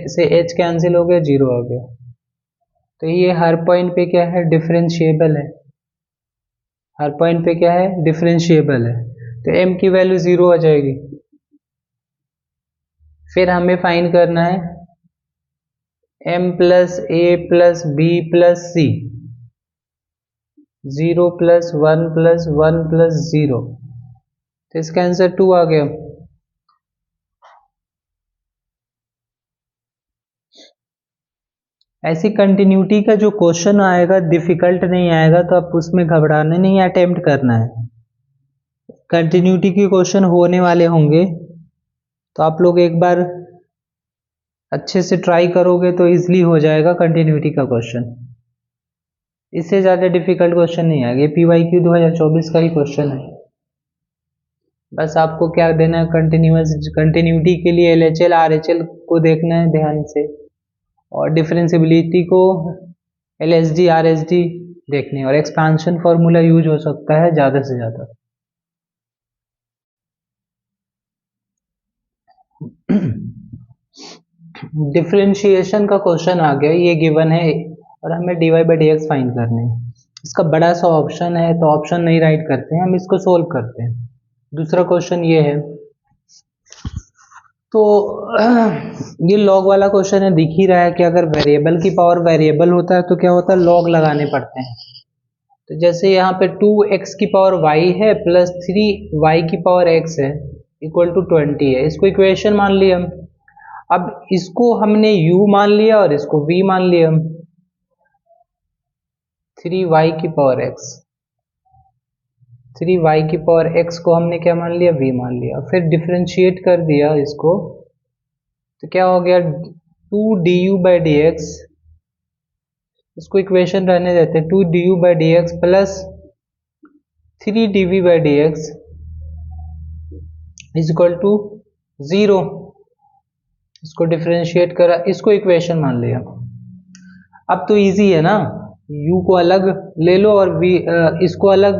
से h कैंसिल हो गया, 0 आ गया। तो ये हर पॉइंट पे क्या है, डिफरेंशिएबल है। हर पॉइंट पे क्या है, डिफरेंशिएबल है, तो m की वैल्यू 0 आ जाएगी। फिर हमें फाइंड करना है m plus a plus b plus c, 0 plus 1 plus 1 plus 0, तो इसका आंसर 2 आ गया। ऐसी कंटिन्यूटी का जो क्वेश्चन आएगा डिफिकल्ट नहीं आएगा, तो आप उसमें घबराना नहीं, अटेम्प्ट करना है। कंटिन्यूटी के क्वेश्चन होने वाले होंगे, तो आप लोग एक बार अच्छे से ट्राई करोगे तो इजीली हो जाएगा कंटिन्यूटी का क्वेश्चन। इससे ज़्यादा डिफिकल्ट क्वेश्चन नहीं आएगा, ये PYQ 2024 का ही क्वेश्चन है। बस आपको क्या देना है, कंटिन्यूटी के लिए LHL RHL को देखना है ध्यान से, और डिफरेंशियबिलिटी को LHD RHD देखने, और एक्सपेंशन फॉर्मूला यूज हो सकता है ज़्यादा से ज़्यादा। डिफरेंशिएशन का क्वेश्चन आ गया, ये गिवन है और हमें dy/dx फाइंड करने हैं। इसका बड़ा सा ऑप्शन है तो ऑप्शन नहीं राइट करते हैं, हम इसको सोल्व करते हैं। दूसरा क्वेश्चन ये है, तो ये लॉग वाला क्वेश्चन है, दिख ही रहा है कि अगर वेरिएबल की पावर वेरिएबल होता है तो क्या होता है, लॉग लगाने पड़ते हैं। तो जैसे यहाँ पे 2x की पावर y है प्लस 3y की पावर x है इक्वल टू 20 है, इसको इक्वेशन मान लिया हम। अब इसको हमने u मान लिया और इसको v मान लिया हम। 3y की पावर x, 3y की पावर x को हमने क्या मान लिया, v मान लिया। फिर डिफरेंशिएट कर दिया इसको, तो क्या हो गया 2du/dx, इसको इक्वेशन रहने देते हैं, 2du/dx plus 3dv/dx is equal to 0। इसको डिफरेंशिएट करा, इसको इक्वेशन मान लिया। अब तो इजी है ना, u को अलग ले लो और v इसको अलग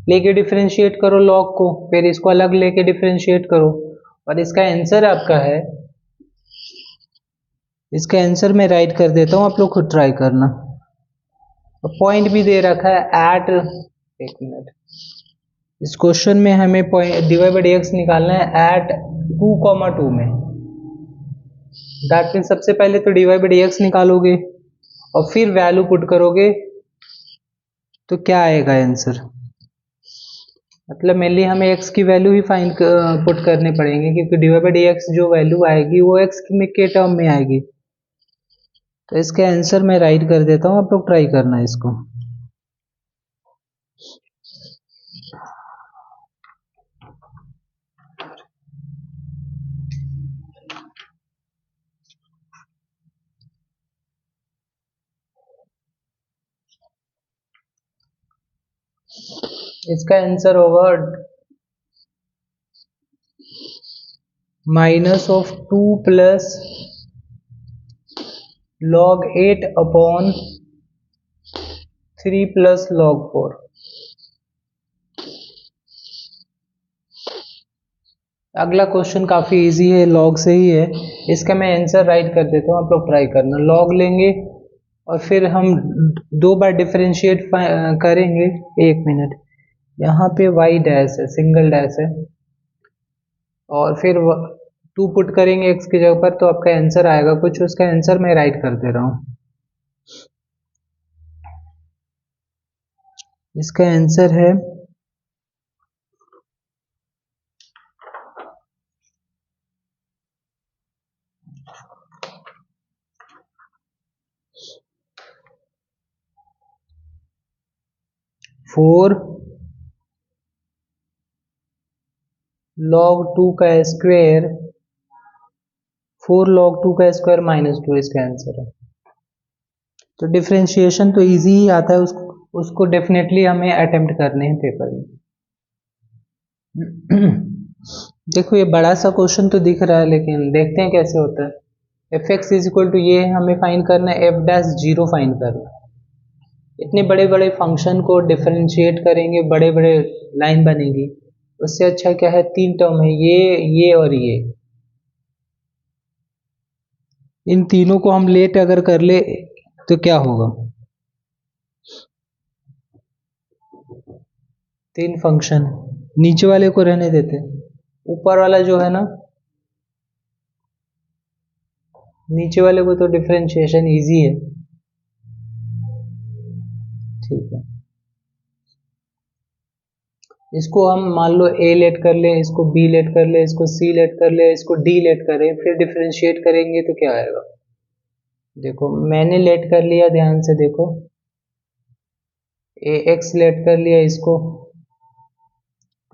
लेके डिफरेंशिएट करो लॉग को, फिर इसको अलग लेके डिफरेंशिएट करो, और इसका आंसर आपका है, इसका आंसर मैं राइट कर देता हूँ, आप लोग खुद ट्राई करना। पॉइंट भी दे रखा है एट, एक मिनट, इस क्वेश्चन में हमें dy/dx निकालना है एट 2,2 में। दैट मीन सबसे पहले तो dy/dx निकालोगे और फिर वैल्यू पुट करोगे तो क्या आएगा आंसर, मतलब मेनली हमें x की वैल्यू ही फाइंड पुट करने पड़ेंगे, क्योंकि dy/dx जो वैल्यू आएगी वो x के टर्म में आएगी। तो इसका आंसर मैं राइट कर देता हूँ, आप लोग ट्राई करना इसको। इसका आंसर होगा -2 plus log 8 upon 3 plus log 4। अगला क्वेश्चन काफी इजी है, लॉग से ही है, इसका मैं आंसर राइट कर देता हूँ, आप लोग ट्राई करना। लॉग लेंगे और फिर हम 2 बार डिफरेंशिएट करेंगे। एक मिनट, यहाँ पे y डैश है, सिंगल डैश है, और फिर 2 पुट करेंगे x की जगह पर, तो आपका आंसर आएगा कुछ, उसका आंसर मैं राइट कर दे रहा हूँ। इसका आंसर है 4 log 2 का स्क्वायर, 4 log 2 का स्क्वायर -2 इसका आंसर है। तो डिफरेंशिएशन तो इजी ही आता है, उसको डेफिनेटली हमें अटेम्प्ट करने हैं पेपर में। देखो ये बड़ा सा क्वेश्चन तो दिख रहा है, लेकिन देखते हैं कैसे होता है। fx इज इक्वल टू, ये हमें फाइंड करना है f'0 फाइंड करना है। इतने बड़े बड़े फंक्शन को डिफरेंशिएट करेंगे, बड़े बड़े लाइन बनेगी, उससे अच्छा क्या है, 3 टर्म है, ये और ये, इन तीनों को हम लेट अगर कर ले तो क्या होगा, 3 फंक्शन, नीचे वाले को रहने देते हैं, ऊपर वाला जो है ना, नीचे वाले को तो डिफरेंशिएशन इजी है। ठीक है, इसको हम मान लो a लेट कर ले, इसको b लेट कर ले, इसको c लेट कर ले, इसको d लेट करें, फिर डिफरेंशिएट करेंगे तो क्या आएगा। देखो मैंने लेट कर लिया, ध्यान से देखो, ax लेट कर लिया, इसको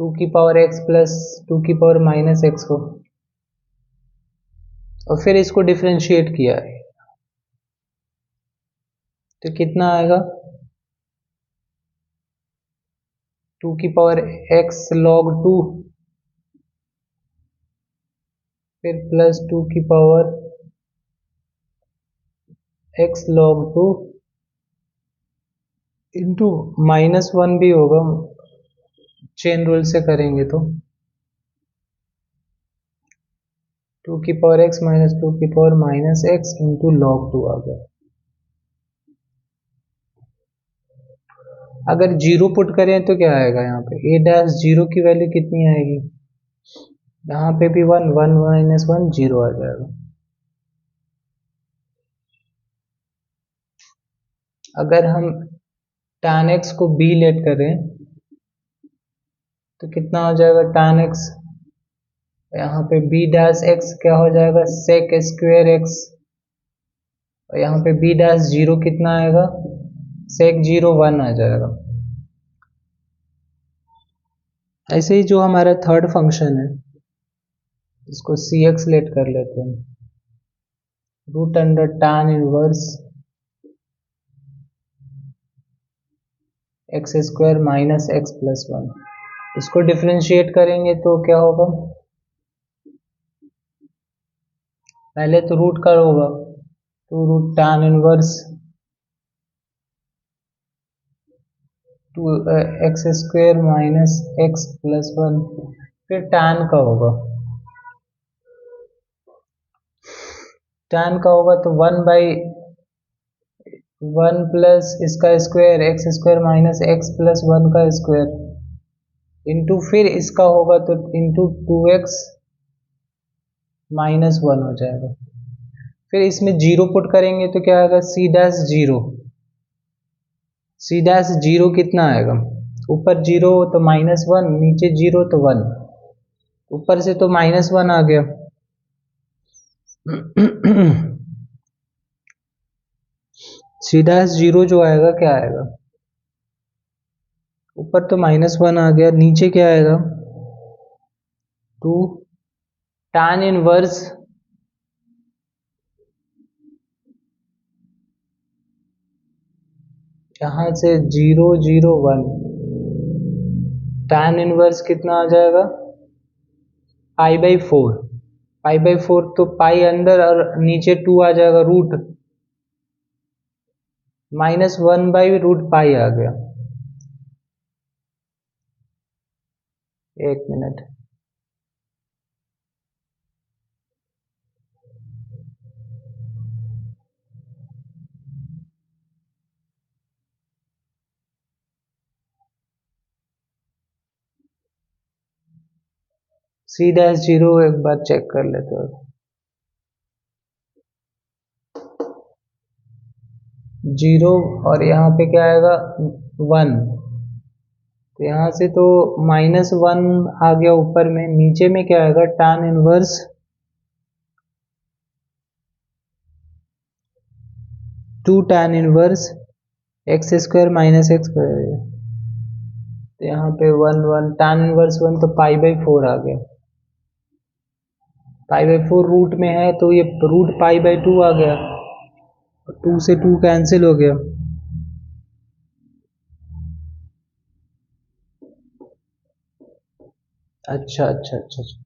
2 की पावर x प्लस 2 की पावर माइनस x को, और फिर इसको डिफरेंशिएट किया है, तो कितना आएगा, 2 की पावर x log 2, फिर प्लस 2 की पावर x log 2 इंटू -1 भी होगा, चेन रूल से करेंगे तो 2 की पावर x माइनस 2 की power minus x into log 2 आ गया। अगर जीरो पुट करें तो क्या आएगा यहाँ पे, ए डैश जीरो की वैल्यू कितनी आएगी, यहाँ पे भी one, one minus one zero आ जाएगा। अगर हम tan x को b लेट करें तो कितना हो जाएगा tan x, यहाँ पे b डैश x क्या हो जाएगा sec स्क्वेयर x, और यहाँ पे b डैश जीरो कितना आएगा sec जीरो वन आ जाएगा। ऐसे ही जो हमारा थर्ड फंक्शन है इसको cx लेट कर लेते हैं, root under tan inverse x square minus x plus one, इसको डिफ्रेंशिएट करेंगे तो क्या होगा, पहले तो रूट का होगा, two root tan inverse two x square minus x plus one, फिर tan का होगा, tan का होगा तो वन बाई वन प्लस इसका square x square minus x plus one का स्क्वायर इंटू फिर इसका होगा तो into two x minus one हो जाएगा। फिर इसमें जीरो पुट करेंगे तो क्या आएगा c dash zero, c dash zero कितना आएगा, ऊपर जीरो तो माइनस वन, नीचे जीरो तो वन, ऊपर से तो माइनस वन आ गया सी डैश जीरो जो आएगा क्या आएगा, ऊपर तो माइनस वन आ गया, नीचे क्या आएगा टू tan इनवर्स यहां से zero zero one, tan inverse कितना आ जाएगा pi by four, pi by four तो पाई अंदर और नीचे टू आ जाएगा root minus one by root pi आ गया। एक मिनट, सी डैश जीरो एक बार चेक कर लेते हो, जीरो और यहाँ पे क्या आएगा वन, तो यहाँ से तो माइनस वन आ गया ऊपर में, नीचे में क्या आएगा tan inverse to tan inverse x square minus x, तो यहाँ पे one one tan inverse one तो पाई बाई फोर आ गया, पाई बाई फोर रूट में है तो ये रूट पाई बाई टू आ गया, टू से टू कैंसिल हो गया, अच्छा अच्छा अच्छा अच्छा,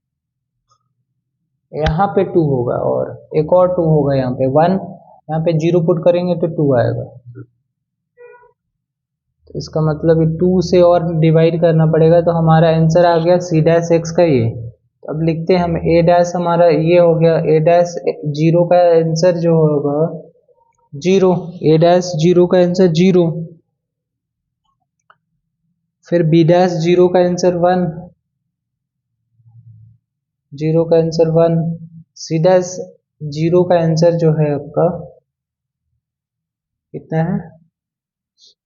यहाँ पे टू होगा और एक और टू होगा यहाँ पे वन, यहाँ पे जीरो पुट करेंगे तो टू आएगा, तो इसका मतलब टू से और डिवाइड करना पड़ेगा, तो हमारा आंसर आ गया सी डैश एक्स का ये। तो अब लिखते हैं हम ए डैश, हमारा ये हो गया ए डैश जीरो का आंसर जो होगा जीरो, ए डैश जीरो का आंसर जीरो, फिर बी डैश जीरो का आंसर वन, जीरो का answer one, c dash zero का आंसर जो है आपका कितना है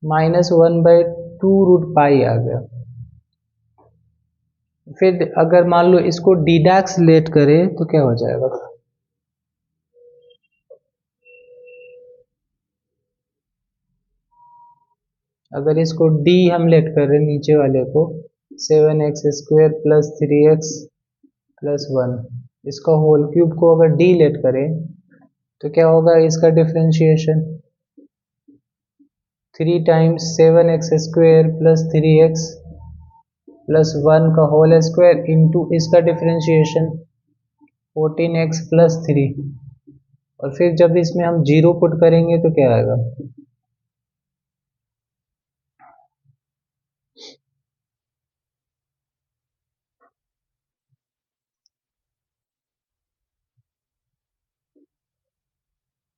minus one by two root pi आ गया। फिर अगर मान लो इसको डीडैक्स लेट करें तो क्या हो जाएगा, अगर इसको डी हम लेट करें नीचे वाले को seven x square plus three x plus one, इसका होल क्यूब को अगर डी लेट करें तो क्या होगा इसका differentiation, three times seven x square plus three x plus one का होल स्क्वायर इंटू इसका differentiation fourteen x plus three, और फिर जब इसमें हम जीरो पुट करेंगे तो क्या आएगा,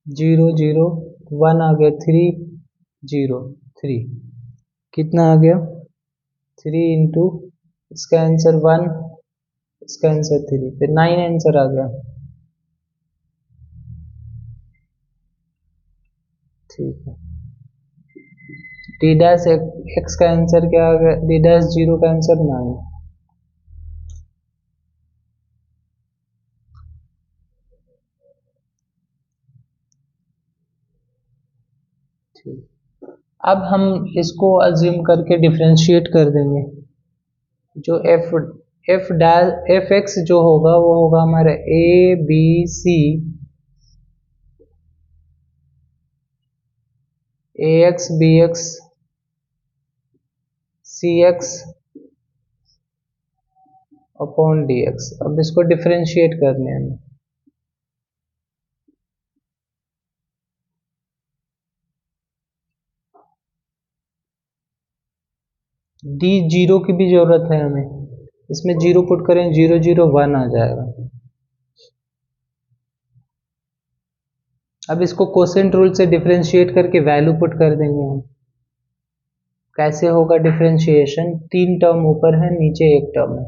जीरो जीरो वन आ गया थ्री जीरो थ्री, कितना आ गया 3 इंटू इसका आंसर 1, इसका आंसर 3, फिर 9 आंसर आ गया। ठीक है, डी डैश एक्स का आंसर क्या आ गया, डी डैश 0 का आंसर 9। ठीक, अब हम इसको अज्यूम करके डिफरेंशिएट कर देंगे। जो एफ एक्स जो होगा वो होगा हमारा a b c, a x b x c x upon d x. अब इसको डिफरेंशिएट करने हैं हमें। डी 0 की भी जरूरत है हमें, इसमें 0 पुट करें 0 0 1 आ जाएगा। अब इसको कोसेंट रूल से डिफरेंशिएट करके वैल्यू पुट कर देंगे हम। कैसे होगा डिफरेंशिएशन, 3 टर्म ऊपर है, नीचे 1 टर्म है।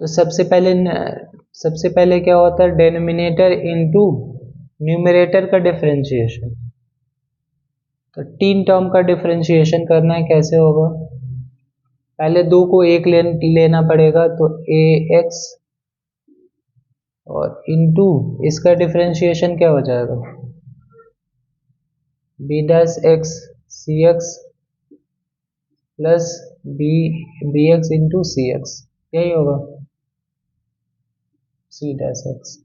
तो सबसे पहले क्या होता है, डेनोमिनेटर इनटू न्यूमरेटर का डिफरेंशिएशन। तो 3 टर्म का डिफरेंशिएशन करना है, कैसे होगा, पहले 2 को 1 लेना पड़ेगा, तो ए एक्स और इनटू इसका डिफरेंशिएशन क्या हो जाएगा, b dash x c x plus b x into c x, यही होगा सी डैश एक्स।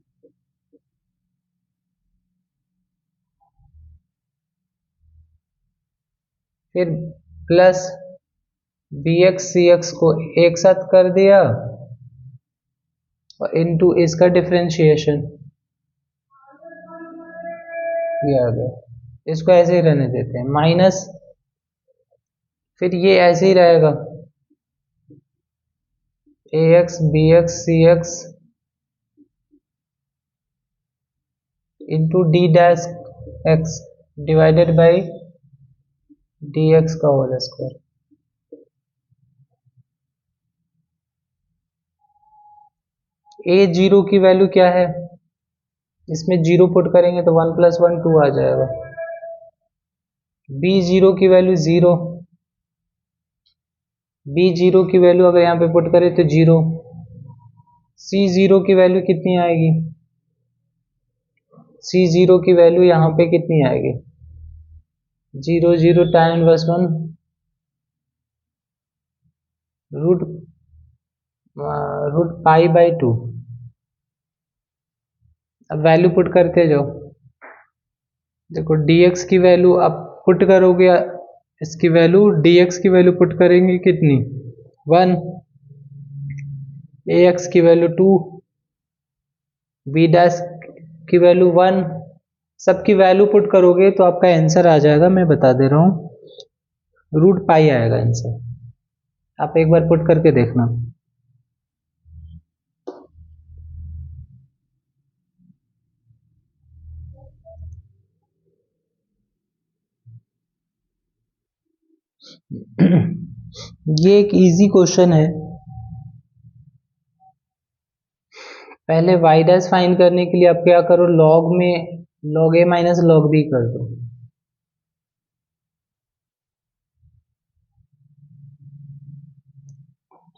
फिर plus b x c x को एक साथ कर दिया और इनटू इसका डिफरेंशिएशन, ये आ गया। इसको ऐसे ही रहने देते हैं, माइनस, फिर ये ऐसे ही रहेगा a x b x c x into d dash x divided by d x का होल स्क्वायर। ए 0 की वैल्यू क्या है, इसमें 0 पुट करेंगे तो 1 + 1 2 आ जाएगा। बी 0 की वैल्यू 0, बी 0 की वैल्यू अगर यहाँ पे पुट करें तो 0। सी 0 की वैल्यू कितनी आएगी, सी 0 की वैल्यू यहाँ पे कितनी आएगी, 0 0 tan 1 रूट पाई बाई 2। अब वैल्यू पुट करते जाओ, देखो dx की वैल्यू आप पुट करोगे, इसकी वैल्यू dx की वैल्यू पुट करेंगे कितनी 1, ax की वैल्यू 2, b डैश की वैल्यू 1, सबकी वैल्यू पुट करोगे तो आपका आंसर आ जाएगा, मैं बता दे रहा हूँ रूट पाई आएगा आंसर। आप एक बार पुट करके देखना। ये एक इजी क्वेश्चन है। पहले y डैश फाइंड करने के लिए आप क्या करो, लॉग में log a minus log b कर दो।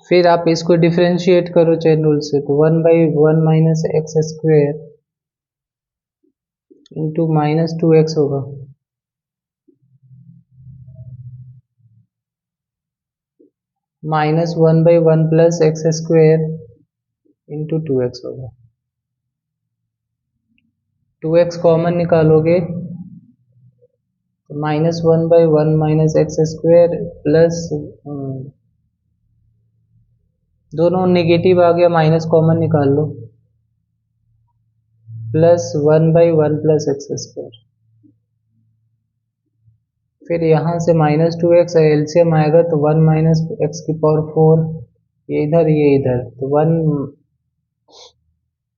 फिर आप इसको डिफरेंशिएट करो चेन रूल से, तो 1/1 minus x square into -2x होगा, -1/1 plus x square into 2x होगा। 2x कॉमन निकालोगे तो -1/1 माइनस एक्स स्क्वेयर प्लस, दोनों नेगेटिव आ गया, माइनस कॉमन निकाल लो, प्लस 1/1 प्लस एक्स स्क्वायर। फिर यहाँ से -2x एलसीएम आएगा तो 1 माइनस एक्स की पावर 4, ये इधर, तो 1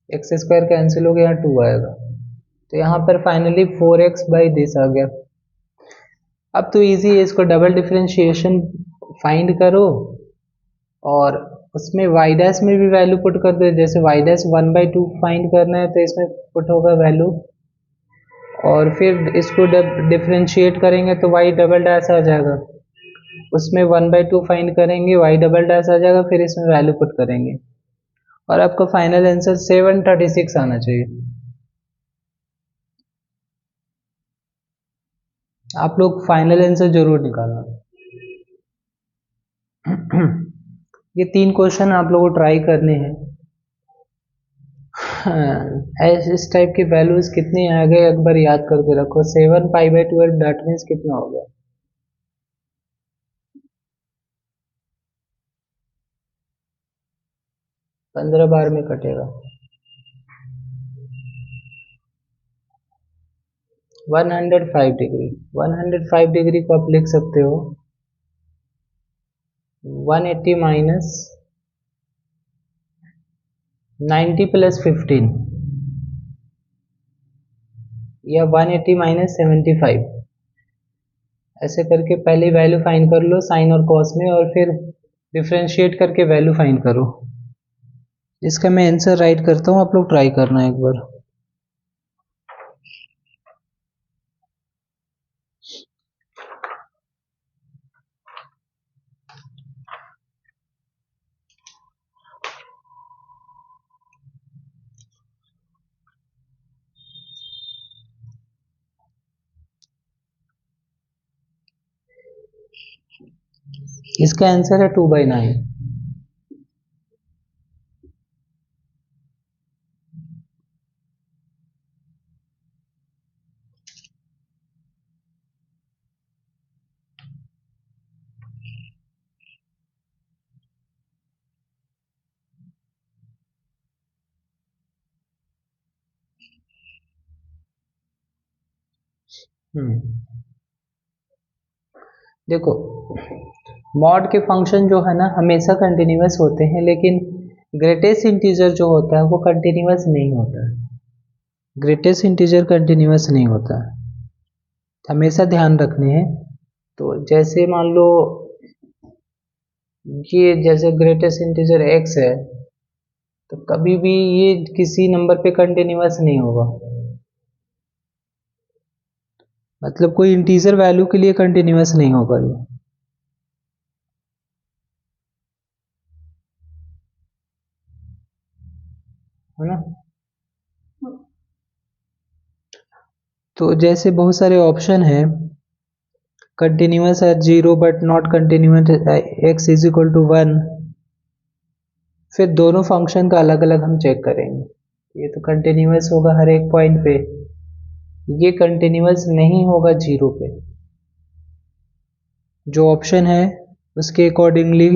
एक्स स्क्वायर कैंसिल हो गया, यहाँ 2 आएगा। तो यहाँ पर फाइनली 4x/दिस आ गया। अब तो इजी है, इसको डबल डिफरेंशिएशन फाइंड करो और उसमें y डैश में भी वैल्यू पुट कर दो। जैसे y डैश 1/2 फाइंड करना है तो इसमें पुट होगा वैल्यू, और फिर इसको डिफरेंशिएट करेंगे तो y डबल डैश आ जाएगा। उसमें 1/2 फाइंड करेंगे, y डबल डैश आ जाएगा, फिर इसमें वैल्यू पुट करेंगे और आपका फाइनल आंसर 736 आना चाहिए। आप लोग फाइनल आंसर जरूर निकालना। ये 3 क्वेश्चन आप लोगों को ट्राई करने हैं। इस टाइप के वैल्यूज कितने आ गए एक बार याद करके रखो। 7π/12 दैट मीन्स कितना हो गया? 15 बार में कटेगा। 105 डिग्री। 105 डिग्री को आप लिख सकते हो 180 माइनस 90 प्लस 15 या 180 माइनस 75। ऐसे करके पहले वैल्यू फाइंड कर लो साइन और कॉस में, और फिर डिफरेंशिएट करके वैल्यू फाइंड करो। इसका मैं आंसर राइट करता हूँ, आप लोग ट्राई करना एक बार। इसका आंसर है 2/9। देखो, मॉड के फंक्शन जो है ना हमेशा कंटिन्यूअस होते हैं, लेकिन ग्रेटेस्ट इंटीजर जो होता है वो कंटिन्यूअस नहीं होता है। ग्रेटेस्ट इंटीजर कंटिन्यूअस नहीं होता है, हमेशा ध्यान रखने हैं। तो जैसे मान लो ये जैसे ग्रेटेस्ट इंटीजर x है, तो कभी भी ये किसी नंबर पे कंटिन्यूअस नहीं होगा। मतलब कोई इंटीजर वैल्यू के लिए कंटिन्यूअस नहीं होगा ये, है ना। तो जैसे बहुत सारे ऑप्शन है, continuous at 0 but not continuous x is equal to 1। फिर दोनों फंक्शन का अलग अलग हम चेक करेंगे। ये तो कंटिन्यूअस होगा हर एक पॉइंट पे, ये कंटिन्यूअस नहीं होगा 0 पे। जो ऑप्शन है उसके अकॉर्डिंगली,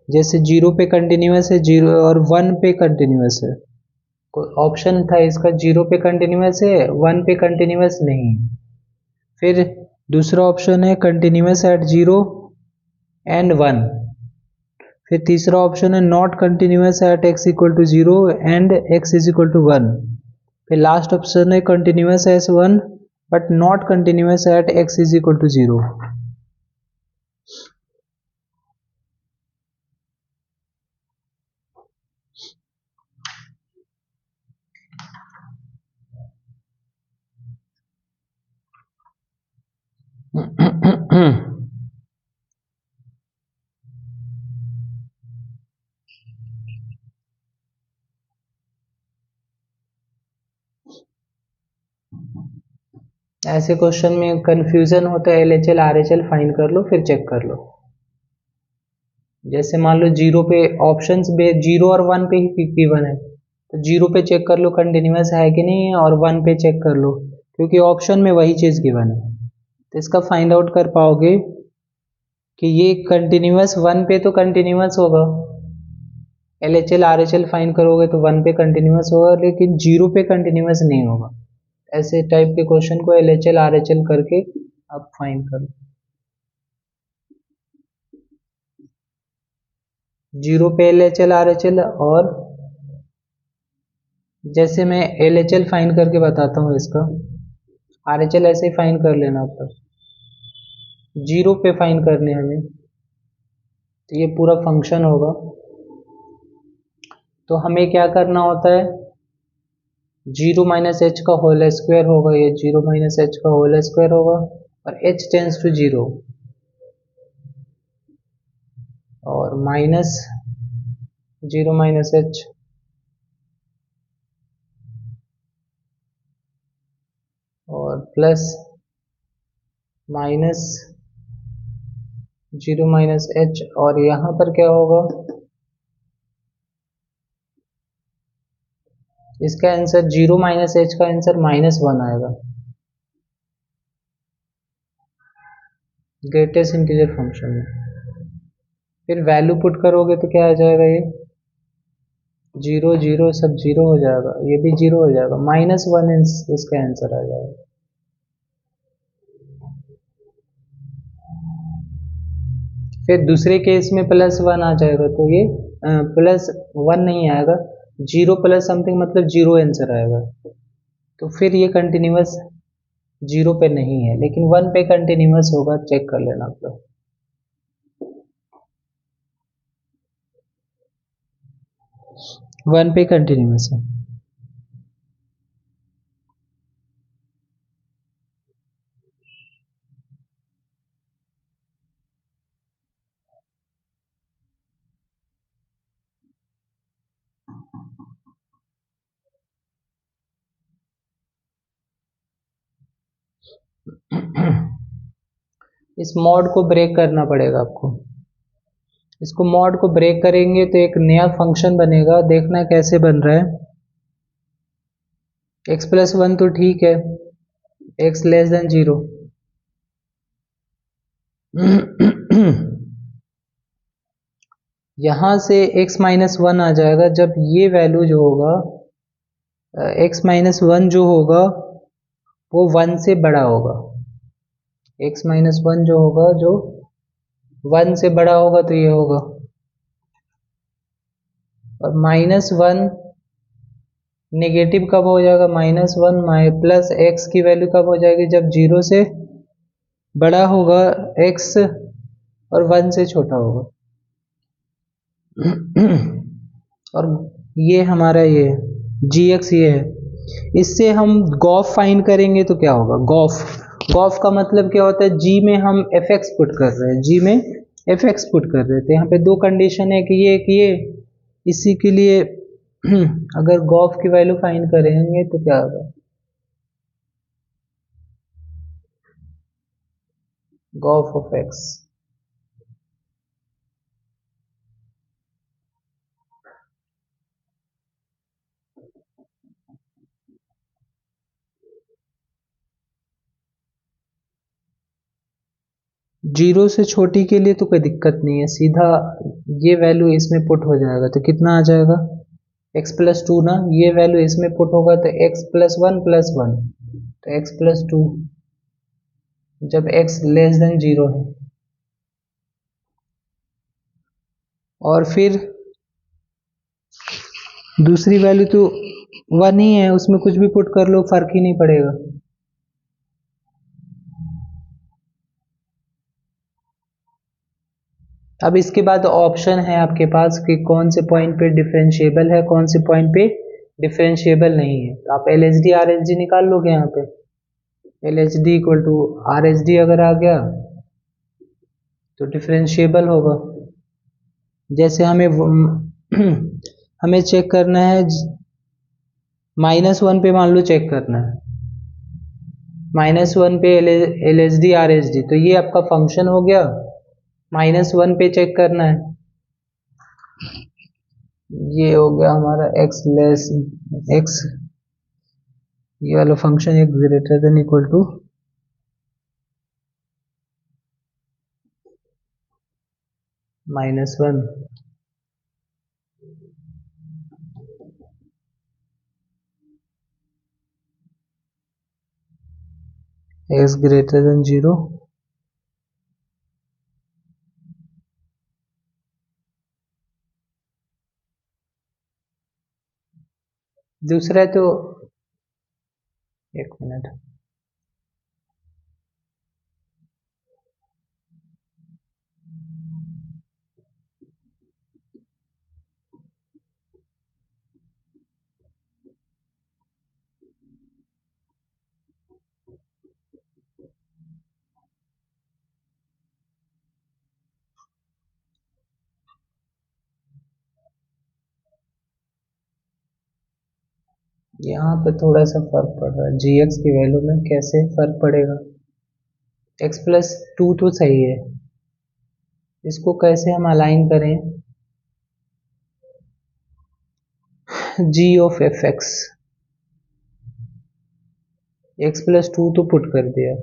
जैसे 0 पे कंटिन्यूअस है 0 और 1 पे कंटिन्यूअस है। ऑप्शन था इसका 0 पे कंटिन्यूअस है 1 पे कंटिन्यूअस नहीं। फिर दूसरा ऑप्शन है कंटिन्यूअस एट 0 एंड 1। फिर तीसरा ऑप्शन है not continuous at x equal to 0 and x is equal to 1। फिर लास्ट ऑप्शन है continuous as 1 but not continuous at x is equal to 0। ऐसे क्वेश्चन में कंफ्यूजन होता है, LHL RHL फाइंड कर लो फिर चेक कर लो। जैसे मान लो 0 पे ऑप्शंस पे 0 और 1 पे ही गिवन है, तो 0 पे चेक कर लो कंटिन्यूअस है कि नहीं, और 1 पे चेक कर लो क्योंकि ऑप्शन में वही चीज़ गिवन है। तो इसका फाइंड आउट कर पाओगे कि ये कंटिन्यूअस 1 पे तो कंटिन्यूअस होगा, LHL RHL फाइंड करोगे तो 1 पे कंटिन्यूअस होगा, लेकिन 0 पे कंटिन्यूअस नहीं होगा। ऐसे टाइप के क्वेश्चन को LHL RHL करके आप फाइंड करो। 0 पे LHL RHL और जैसे मैं LHL फाइंड करके बताता हूँ इसका, RHL ऐसे ही फाइंड कर लेना आपका, 0 पे फाइंड करने हमें, तो ये पूरा फंक्शन होगा। तो हमें क्या करना होता है, 0 माइनस एच का होल स्क्वायर होगा, ये 0 माइनस एच का होल स्क्वायर होगा, और h टेंस टू 0, और माइनस 0 माइनस एच, और प्लस माइनस 0 माइनस एच, और यहाँ पर क्या होगा, इसका आंसर 0 माइनस एच का आंसर -1 आएगा, ग्रेटेस्ट इंटीजर फंक्शन में। फिर वैल्यू पुट करोगे तो क्या आ जाएगा, ये 0 0 सब 0 हो जाएगा, ये भी 0 हो जाएगा, -1 इसका आंसर आ जाएगा। फिर दूसरे केस में +1 आ जाएगा, तो ये +1 नहीं आएगा, 0 प्लस समथिंग मतलब 0 आंसर आएगा। तो फिर ये कंटिन्यूअस 0 पे नहीं है, लेकिन 1 पे कंटिन्यूअस होगा, चेक कर लेना आप लोग। 1 पे कंटिन्यूअस है। इस मॉड को ब्रेक करना पड़ेगा आपको। इसको मॉड को ब्रेक करेंगे तो एक नया फंक्शन बनेगा, देखना कैसे बन रहा है। x+1 तो ठीक है, x लेस देन 0, यहां से x-1 आ जाएगा जब ये वैल्यू जो होगा, x-1 जो होगा वो 1 से बड़ा होगा, x-1 जो होगा जो 1 से बड़ा होगा तो ये होगा, और -1 नेगेटिव कब हो जाएगा, -1 प्लस x की वैल्यू कब हो जाएगी, जब 0 से बड़ा होगा x और 1 से छोटा होगा। और ये हमारा ये gx ये है, इससे हम गॉफ फाइंड करेंगे तो क्या होगा, गॉफ का मतलब क्या होता है, g में हम fx पुट कर रहे हैं, g में fx पुट कर रहे थे, यहाँ पे दो कंडीशन है कि ये इसी के लिए अगर गॉफ की वैल्यू फाइंड करेंगे तो क्या होगा, गॉफ ऑफ x, जीरो से छोटी के लिए तो कोई दिक्कत नहीं है, सीधा ये वैल्यू इसमें पुट हो जाएगा तो कितना आ जाएगा, x+2 ना, ये वैल्यू इसमें पुट होगा तो x+1+1, तो x+2 जब x लेस देन 0 है, और फिर दूसरी वैल्यू तो 1 ही है, उसमें कुछ भी पुट कर लो फर्क ही नहीं पड़ेगा। अब इसके बाद ऑप्शन है आपके पास कि कौन से पॉइंट पे डिफरेंशिएबल है, कौन से पॉइंट पे डिफरेंशिएबल नहीं है, तो आप LHD RHD निकाल लोगे, यहाँ पे LHD इक्वल टू RHD अगर आ गया तो डिफरेंशिएबल होगा। जैसे हमें हमें चेक करना है, -1 पे मान लो चेक करना है, -1 पे LHD RHD, तो ये आपका फंक्शन हो गया, -1 पे चेक करना है, ये हो गया हमारा x लेस x, ये वाला function x greater than equal to -1, x greater than 0, दूसरा तो एक मिनट, यहाँ पे थोड़ा सा फर्क पड़ रहा है, जी एक्स की वैल्यू में कैसे फर्क पड़ेगा। एक्स प्लस टू तो सही है, इसको कैसे हम अलाइन करें, g of f x, x plus two तो पुट कर दिया,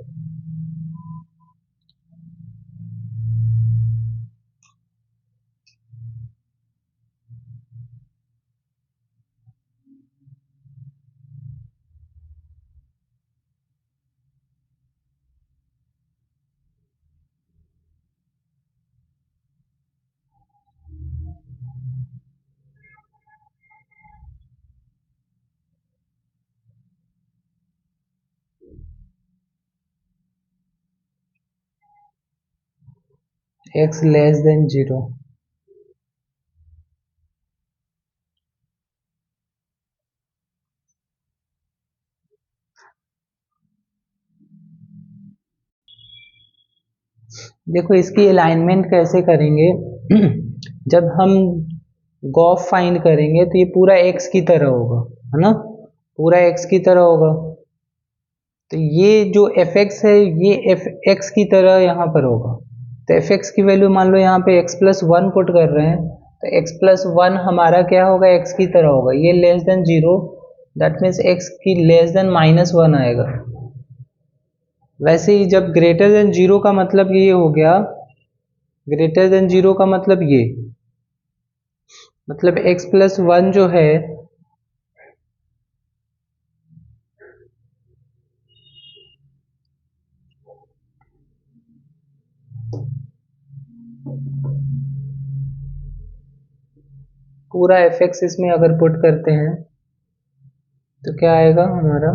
एक्स लेस देन जीरो। देखो इसकी अलाइनमेंट कैसे करेंगे जब हम गॉफ फाइंड करेंगे तो ये पूरा एक्स की तरह होगा, है ना, पूरा एक्स की तरह होगा। तो ये जो एफ एक्स है ये एफ एक्स की तरह यहाँ पर होगा। तो एफ एक्स की वैल्यू मान लो यहाँ पे एक्स प्लस वन पुट कर रहे हैं, तो एक्स प्लस वन हमारा क्या होगा, एक्स की तरह होगा। ये less than zero, that means x की लेस देन माइनस वन आएगा। वैसे ही जब ग्रेटर देन जीरो का मतलब ये हो गया, ग्रेटर देन जीरो का मतलब ये, मतलब एक्स प्लस वन जो है पूरा एफ एक्स इसमें अगर पुट करते हैं तो क्या आएगा हमारा,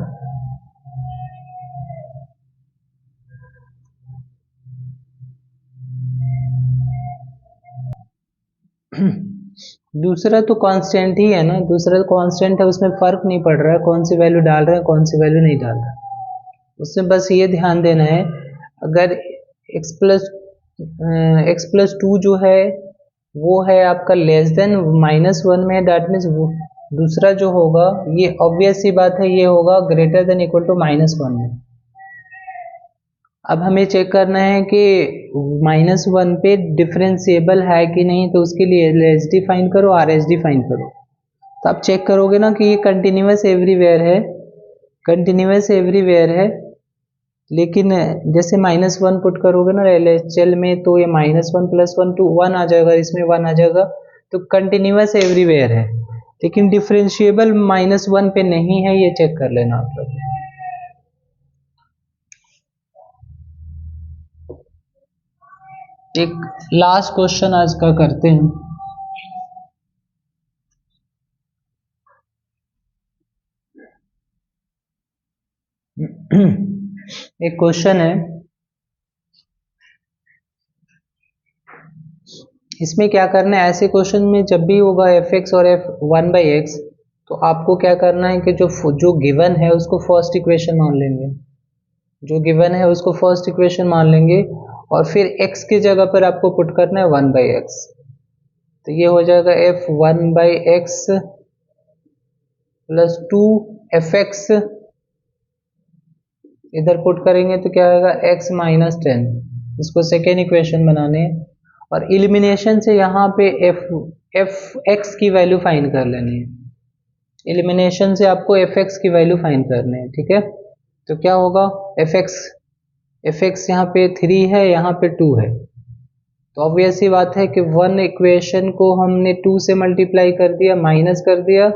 दूसरा तो कांस्टेंट ही है ना, दूसरा कांस्टेंट है, उसमें फर्क नहीं पड़ रहा है कौन सी वैल्यू डाल रहे हैं कौन सी वैल्यू नहीं डाल रहे हैं। उसमें बस ये ध्यान देना है, अगर एक्स प्लस टू जो है वो है आपका लेस देन माइनस वन में, दैट मीन्स दूसरा जो होगा ये ऑब्वियस सी बात है ये होगा greater than equal to minus one में। अब हमें चेक करना है कि माइनस वन पे डिफरेंशिएबल है कि नहीं, तो उसके लिए एल एच डी फाइन करो, आर एच डी फाइन करो। तो आप चेक करोगे ना कि ये कंटिन्यूस एवरीवेयर है, कंटिन्यूस एवरीवेयर है, लेकिन जैसे माइनस वन पुट करोगे ना एल एच एल में तो ये minus one plus one two one आ जाएगा, इसमें वन आ जाएगा, तो कंटिन्यूस एवरीवेयर है। लेकिन डिफरेंशिएबल माइनस वन पे नहीं है, ये चेक कर लेना आप लोग। एक लास्ट क्वेश्चन आज का करते हैं। एक क्वेश्चन है, इसमें क्या करना है, ऐसे क्वेश्चन में जब भी होगा एफ एक्स और एफ वन बाई एक्स, तो आपको क्या करना है कि जो गिवन है उसको फर्स्ट इक्वेशन मान लेंगे, जो गिवन है उसको फर्स्ट इक्वेशन मान लेंगे, और फिर एक्स की जगह पर आपको पुट करना है वन बाई एक्स। तो ये हो जाएगा F one by x plus to F x, इधर पुट करेंगे तो क्या आएगा एक्स माइनस टेन, इसको सेकेंड इक्वेशन बनाने, और इलिमिनेशन से यहाँ पे एफ एक्स की वैल्यू फाइंड कर लेनी है। इलिमिनेशन से आपको एफ एक्स की वैल्यू फाइंड करनी है, ठीक है। तो क्या होगा, एफ एक्स यहाँ पे थ्री है, यहाँ पे टू है, तो ऑब्वियस सी बात है कि वन इक्वेशन को हमने टू से मल्टीप्लाई कर दिया, माइनस कर दिया,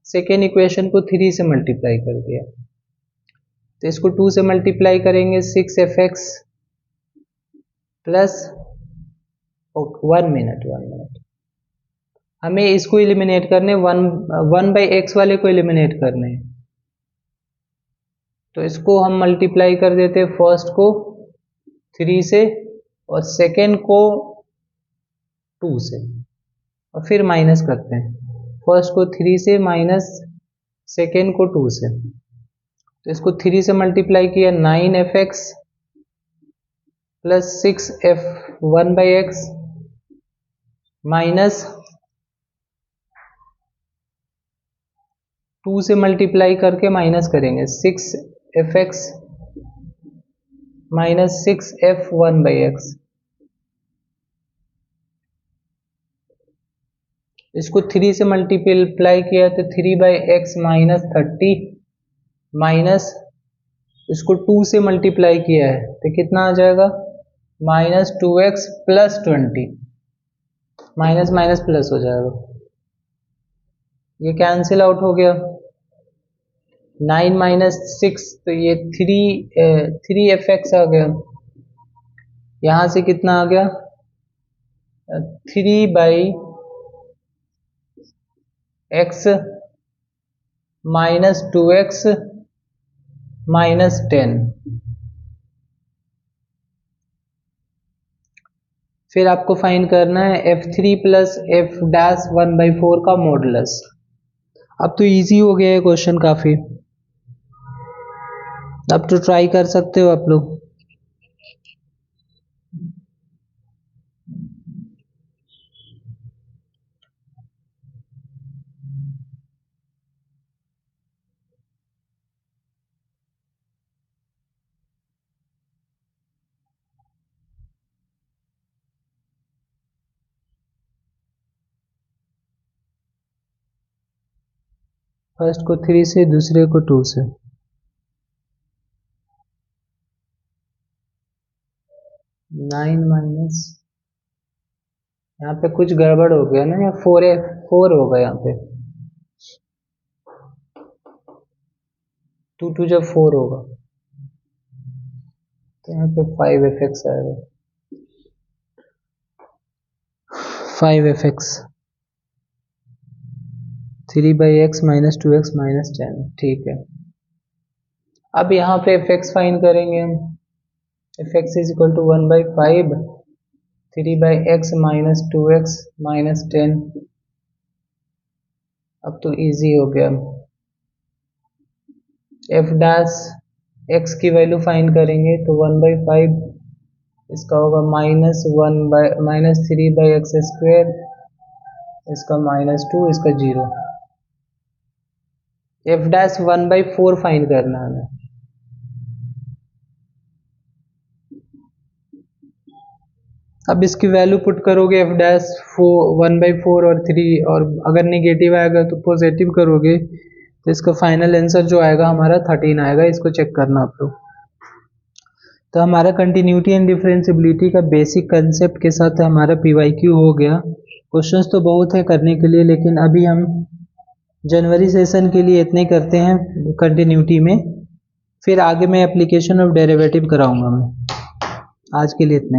सेकेंड इक्वेशन को थ्री से मल्टीप्लाई कर दिया। तो इसको टू से मल्टीप्लाई करेंगे, six F x plus, one minute हमें इसको एलिमिनेट करने, 1/x वाले को एलिमिनेट करने हैं। तो इसको हम मल्टीप्लाई कर देते हैं, फर्स्ट को 3 से और सेकेंड को 2 से, और फिर माइनस करते हैं, फर्स्ट को 3 से माइनस सेकेंड को 2 से। तो इसको 3 से मल्टीप्लाई किया, 9f(x) प्लस 6f(1/x) माइनस 2 से मल्टीप्लाई करके माइनस करेंगे, 6f(x) माइनस 6f(1/x). इसको 3 से मल्टीप्लाई किया तो 3/x माइनस 30 माइनस इसको 2 से मल्टीप्लाई किया है तो कितना आ जाएगा, minus 2x plus 20, minus minus plus हो जाएगा, ये कैंसिल आउट हो गया। 9 माइनस 6 तो ये 3f(x) आ गया, यहां से कितना आ गया, 3/x माइनस 2x माइनस 10। फिर आपको फाइंड करना है f3 प्लस f'(1/4) का मॉडुलस। अब तो इजी हो गया है क्वेश्चन काफी, अब तो ट्राई कर सकते हो आप लोग। फर्स्ट को 3 से, दूसरे को 2 से। 9 माइनस, यहाँ पे कुछ गड़बड़ हो गया ना, 4 होगा यहाँ पे, 2 जब 4 होगा तो यहाँ पे 5f(x) आएगा, 5f(x) 3/x minus 2x minus 10, ठीक है। अब यहाँ पे f(x) फाइंड करेंगे हम, f(x) is equal to 1/5 3/x minus 2x minus 10। अब तो इजी हो गया। f' की वैल्यू फाइंड करेंगे तो 1/5 इसका होगा माइनस 3/x², इसका -2, इसका 0। f'(1/4) फाइंड करना है हमें। अब इसकी वैल्यू पुट करोगे, f'(1/4) और 3, और अगर नेगेटिव आएगा तो पॉजिटिव करोगे तो इसका फाइनल आंसर जो आएगा हमारा 13 आएगा। इसको चेक करना आप लोग। तो हमारा कंटिन्यूटी एंड डिफरेंशियबिलिटी का बेसिक कंसेप्ट के साथ हमारा PYQ हो गया। क्वेश्चंस तो बहुत है करने के लिए, लेकिन अभी हम जनवरी सेशन के लिए इतने करते हैं कंटिन्यूटी में, फिर आगे मैं एप्लीकेशन ऑफ डेरिवेटिव कराऊंगा मैं। आज के लिए इतने।